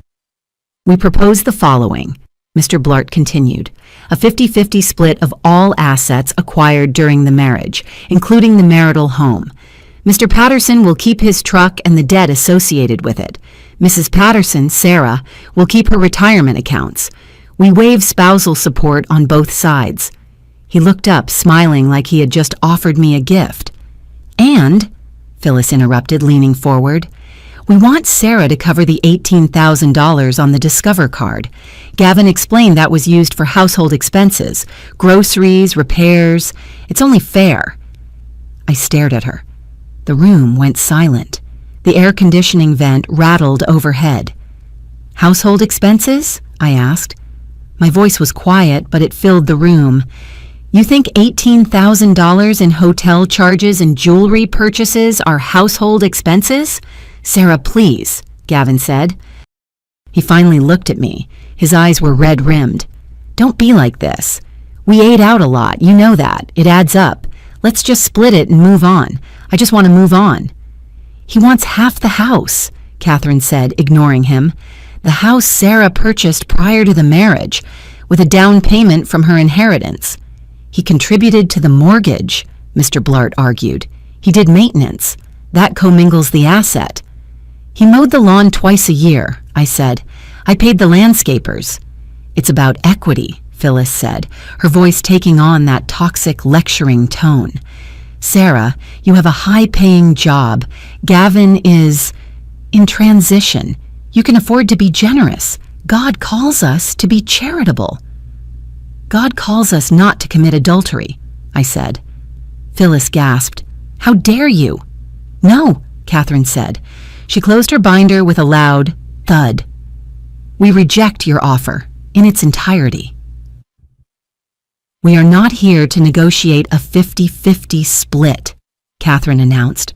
We propose the following, Mr. Blart continued, a 50-50 split of all assets acquired during the marriage, including the marital home. Mr. Patterson will keep his truck and the debt associated with it. Mrs. Patterson, Sarah, will keep her retirement accounts. We waive spousal support on both sides. He looked up, smiling like he had just offered me a gift. "And," Phyllis interrupted, leaning forward, "we want Sarah to cover the $18,000 on the Discover card. Gavin explained that was used for household expenses, groceries, repairs. It's only fair." I stared at her. The room went silent. The air conditioning vent rattled overhead. "Household expenses?" I asked. My voice was quiet, but it filled the room. "You think $18,000 in hotel charges and jewelry purchases are household expenses?" "Sarah, please," Gavin said. He finally looked at me. His eyes were red-rimmed. "Don't be like this. We ate out a lot, you know that. It adds up. Let's just split it and move on. I just want to move on." "He wants half the house," Catherine said, ignoring him. "The house Sarah purchased prior to the marriage, with a down payment from her inheritance." "He contributed to the mortgage," Mr. Blart argued. "He did maintenance. That commingles the asset." "He mowed the lawn twice a year," I said. "I paid the landscapers." "It's about equity," Phyllis said, her voice taking on that toxic lecturing tone. "Sarah, you have a high-paying job. Gavin is in transition. You can afford to be generous. God calls us to be charitable." "God calls us not to commit adultery," I said. Phyllis gasped. "How dare you?" "No," Catherine said. She closed her binder with a loud thud. "We reject your offer in its entirety." "We are not here to negotiate a 50-50 split," Catherine announced.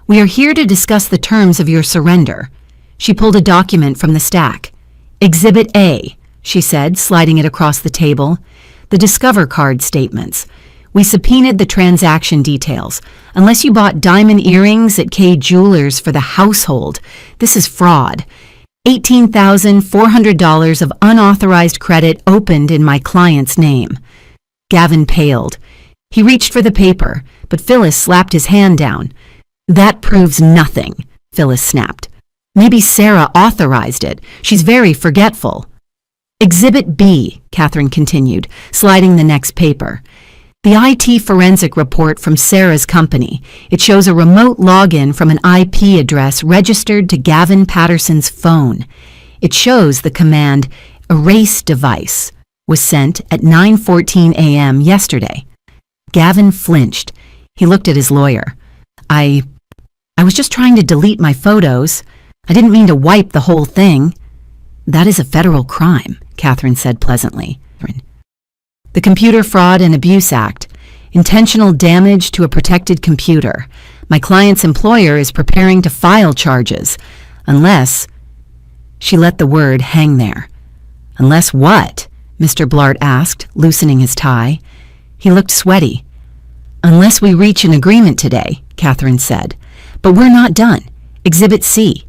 "We are here to discuss the terms of your surrender." She pulled a document from the stack. "Exhibit A," she said, sliding it across the table. "The Discover card statements. We subpoenaed the transaction details. Unless you bought diamond earrings at K Jewelers for the household, this is fraud. $18,400 of unauthorized credit opened in my client's name." Gavin paled. He reached for the paper, but Phyllis slapped his hand down. "That proves nothing," Phyllis snapped. "Maybe Sarah authorized it. She's very forgetful." "Exhibit B," Catherine continued, sliding the next paper. "The IT forensic report from Sarah's company. It shows a remote login from an IP address registered to Gavin Patterson's phone. It shows the command erase device was sent at 9:14 a.m. yesterday." Gavin flinched. He looked at his lawyer. I was just trying to delete my photos. I didn't mean to wipe the whole thing." "That is a federal crime," Catherine said pleasantly. "The Computer Fraud and Abuse Act. Intentional damage to a protected computer. My client's employer is preparing to file charges. Unless—" She let the word hang there. "Unless what?" Mr. Blart asked, loosening his tie. He looked sweaty. "Unless we reach an agreement today," Catherine said. "But we're not done. Exhibit C."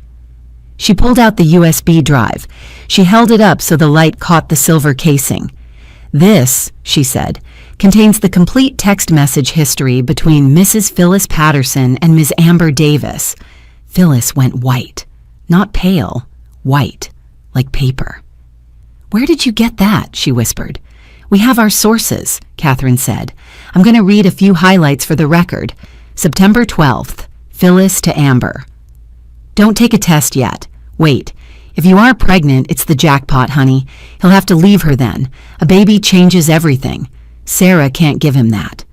She pulled out the USB drive. She held it up so the light caught the silver casing. "This," she said, "contains the complete text message history between Mrs. Phyllis Patterson and Ms. Amber Davis." Phyllis went white. Not pale, white, like paper. "Where did you get that?" she whispered. "We have our sources," Catherine said. "I'm going to read a few highlights for the record. September 12th, Phyllis to Amber. Don't take a test yet. Wait. If you are pregnant, it's the jackpot, honey. He'll have to leave her then. A baby changes everything. Sarah can't give him that."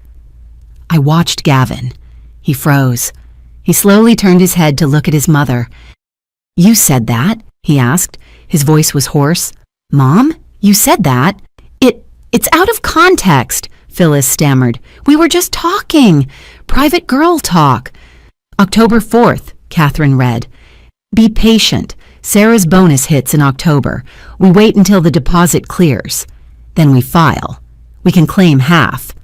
I watched Gavin. He froze. He slowly turned his head to look at his mother. "You said that?" he asked. His voice was hoarse. "Mom, you said that?" It's out of context," Phyllis stammered. "We were just talking. Private girl talk." "October 4th, Catherine read. "Be patient. Sarah's bonus hits in October. We wait until the deposit clears. Then we file. We can claim half."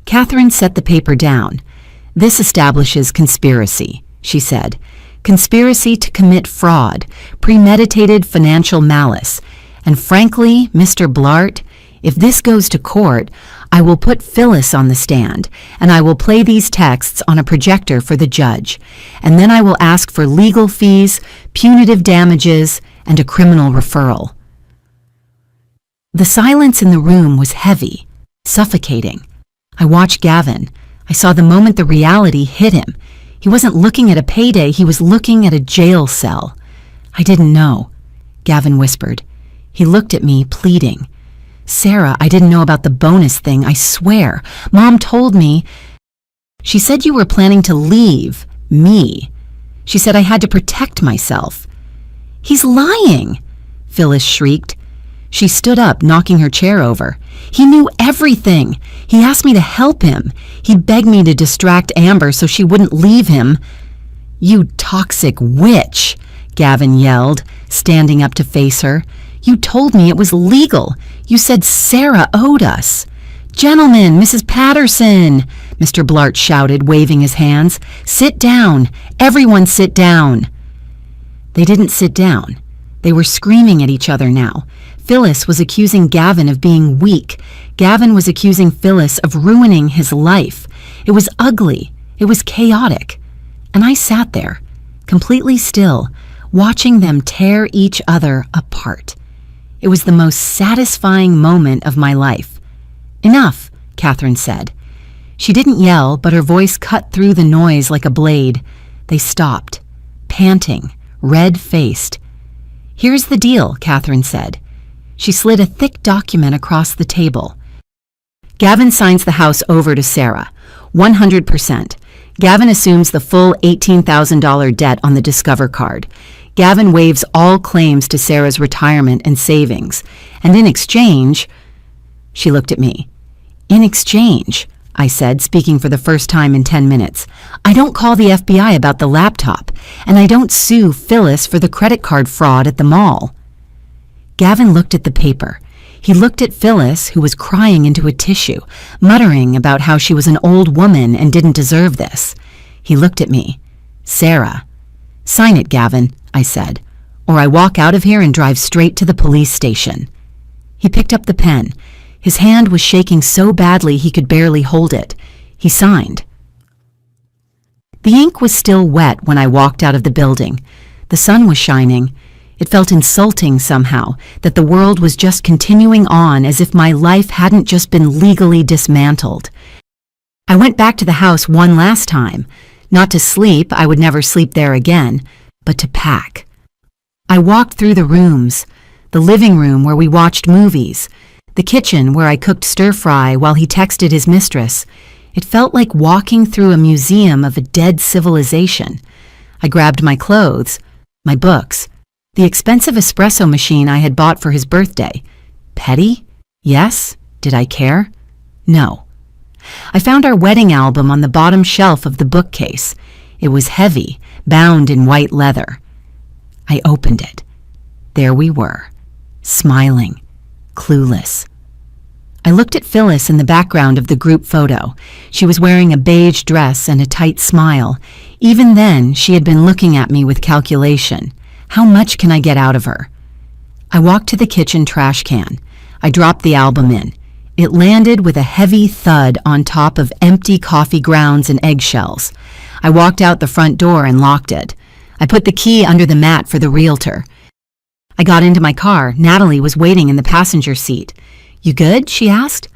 Catherine set the paper down. "This establishes conspiracy," she said. "Conspiracy to commit fraud, premeditated financial malice. And frankly, Mr. Blart, if this goes to court, I will put Phyllis on the stand, and I will play these texts on a projector for the judge, and then I will ask for legal fees, punitive damages, and a criminal referral." The silence in the room was heavy. suffocating. I watched Gavin. I saw the moment the reality hit him. He wasn't looking at a payday, he was looking at a jail cell. I didn't know, Gavin whispered. He looked at me, pleading. Sarah, I didn't know about the bonus thing, I swear. Mom told me. She said you were planning to leave me. She said I had to protect myself. He's lying, Phyllis shrieked. She stood up, knocking her chair over. He knew everything. He asked me to help him. He begged me to distract Amber so she wouldn't leave him. You toxic witch, Gavin yelled, standing up to face her. You told me it was legal. You said Sarah owed us. Gentlemen, Mrs. Patterson, Mr. Blart shouted, waving his hands. Sit down. Everyone sit down. They didn't sit down. They were screaming at each other now. Phyllis was accusing Gavin of being weak. Gavin was accusing Phyllis of ruining his life. It was ugly. It was chaotic. And I sat there, completely still, watching them tear each other apart. It was the most satisfying moment of my life. Enough, Catherine said. She didn't yell, but her voice cut through the noise like a blade. They stopped, panting, red-faced. Here's the deal, Catherine said. She slid a thick document across the table. Gavin signs the house over to Sarah, 100%. Gavin assumes the full $18,000 debt on the Discover card. Gavin waives all claims to Sarah's retirement and savings. And in exchange, she looked at me. In exchange, I said, speaking for the first time in 10 minutes, I don't call the FBI about the laptop, and I don't sue Phyllis for the credit card fraud at the mall. Gavin looked at the paper. He looked at Phyllis, who was crying into a tissue, muttering about how she was an old woman and didn't deserve this. He looked at me. Sarah. Sign it, Gavin, I said, or I walk out of here and drive straight to the police station. He picked up the pen. His hand was shaking so badly he could barely hold it. He signed. The ink was still wet when I walked out of the building. The sun was shining. It felt insulting somehow that the world was just continuing on as if my life hadn't just been legally dismantled. I went back to the house one last time, not to sleep, I would never sleep there again, but to pack. I walked through the rooms, the living room where we watched movies, the kitchen where I cooked stir-fry while he texted his mistress. It felt like walking through a museum of a dead civilization. I grabbed my clothes, my books, the expensive espresso machine I had bought for his birthday. Petty? Yes. Did I care? No. I found our wedding album on the bottom shelf of the bookcase. It was heavy, bound in white leather. I opened it. There we were, smiling, clueless. I looked at Phyllis in the background of the group photo. She was wearing a beige dress and a tight smile. Even then, she had been looking at me with calculation. How much can I get out of her? I walked to the kitchen trash can. I dropped the album in. It landed with a heavy thud on top of empty coffee grounds and eggshells. I walked out the front door and locked it. I put the key under the mat for the realtor. I got into my car. Natalie was waiting in the passenger seat. You good? She asked.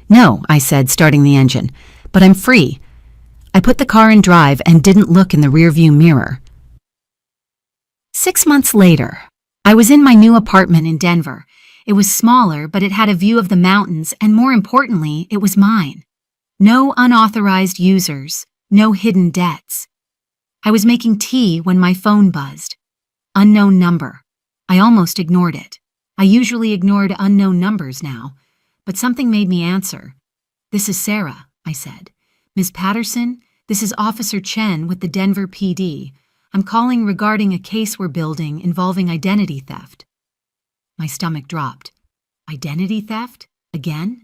No, I said, starting the engine, but I'm free. I put the car in drive and didn't look in the rearview mirror. 6 months later, I was in my new apartment in Denver. It was smaller, but it had a view of the mountains, and more importantly, it was mine. No unauthorized users, no hidden debts. I was making tea when my phone buzzed. Unknown number. I almost ignored it. I usually ignored unknown numbers now, but something made me answer. This is Sarah, I said. Ms. Patterson, this is Officer Chen with the Denver PD. I'm calling regarding a case we're building involving identity theft. My stomach dropped. Identity theft? Again?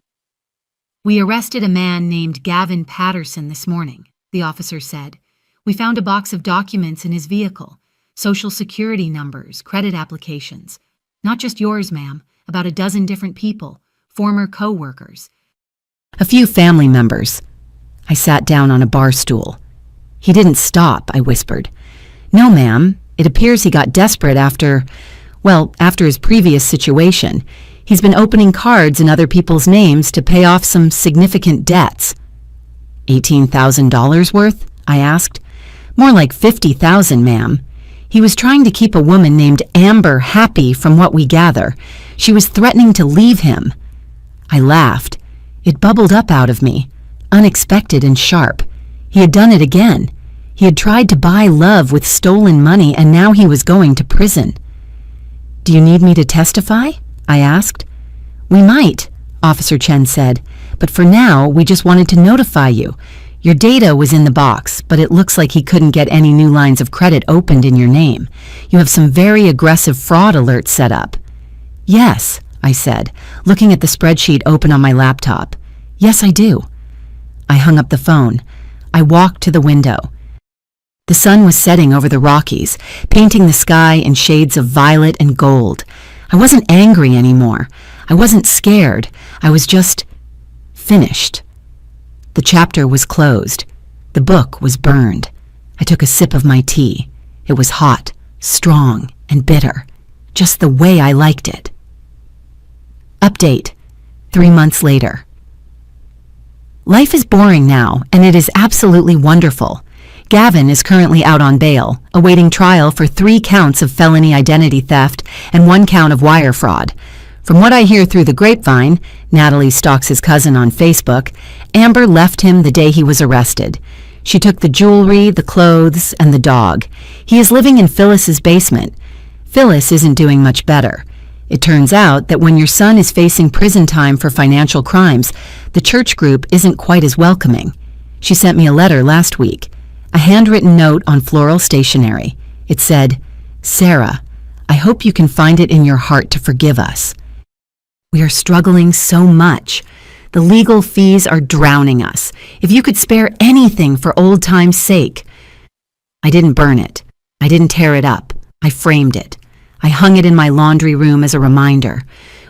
We arrested a man named Gavin Patterson this morning, the officer said. We found a box of documents in his vehicle, social security numbers, credit applications. Not just yours, ma'am, about a dozen different people, former co-workers. A few family members. I sat down on a bar stool. He didn't stop, I whispered. No, ma'am. It appears he got desperate after, Well, after his previous situation, he's been opening cards in other people's names to pay off some significant debts. $18,000 worth? I asked. More like $50,000, ma'am. He was trying to keep a woman named Amber happy from what we gather. She was threatening to leave him. I laughed. It bubbled up out of me, unexpected and sharp. He had done it again. He had tried to buy love with stolen money, and now he was going to prison. Do you need me to testify? I asked. We might, Officer Chen said, but for now, we just wanted to notify you. Your data was in the box, but it looks like he couldn't get any new lines of credit opened in your name. You have some very aggressive fraud alerts set up. Yes, I said, looking at the spreadsheet open on my laptop. Yes, I do. I hung up the phone. I walked to the window. The sun was setting over the Rockies, painting the sky in shades of violet and gold. I wasn't angry anymore. I wasn't scared. I was just finished. The chapter was closed. The book was burned. I took a sip of my tea. It was hot, strong, and bitter, just the way I liked it. Update: 3 months later. Life is boring now, and it is absolutely wonderful. Gavin is currently out on bail, awaiting trial for 3 counts of felony identity theft and 1 count of wire fraud. From what I hear through the grapevine, Natalie stalks his cousin on Facebook, Amber left him the day he was arrested. She took the jewelry, the clothes, and the dog. He is living in Phyllis's basement. Phyllis isn't doing much better. It turns out that when your son is facing prison time for financial crimes, the church group isn't quite as welcoming. She sent me a letter last week, a handwritten note on floral stationery. It said, "Sarah, I hope you can find it in your heart to forgive us. We are struggling so much. The legal fees are drowning us. If you could spare anything for old time's sake." I didn't burn it. I didn't tear it up. I framed it. I hung it in my laundry room as a reminder.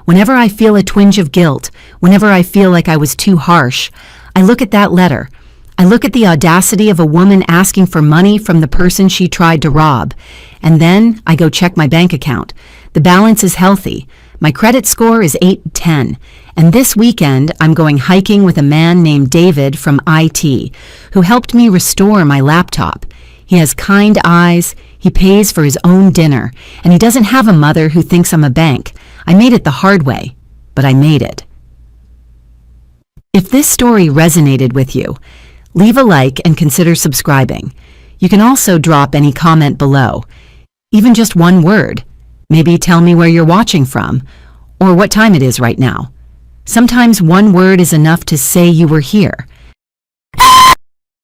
Whenever I feel a twinge of guilt, whenever I feel like I was too harsh, I look at that letter. I look at the audacity of a woman asking for money from the person she tried to rob. And then I go check my bank account. The balance is healthy. My credit score is 810. And this weekend, I'm going hiking with a man named David from IT, who helped me restore my laptop. He has kind eyes, he pays for his own dinner, and he doesn't have a mother who thinks I'm a bank. I made it the hard way, but I made it. If this story resonated with you, leave a like and consider subscribing. You can also drop any comment below, even just one word. Maybe tell me where you're watching from, or what time it is right now. Sometimes one word is enough to say you were here.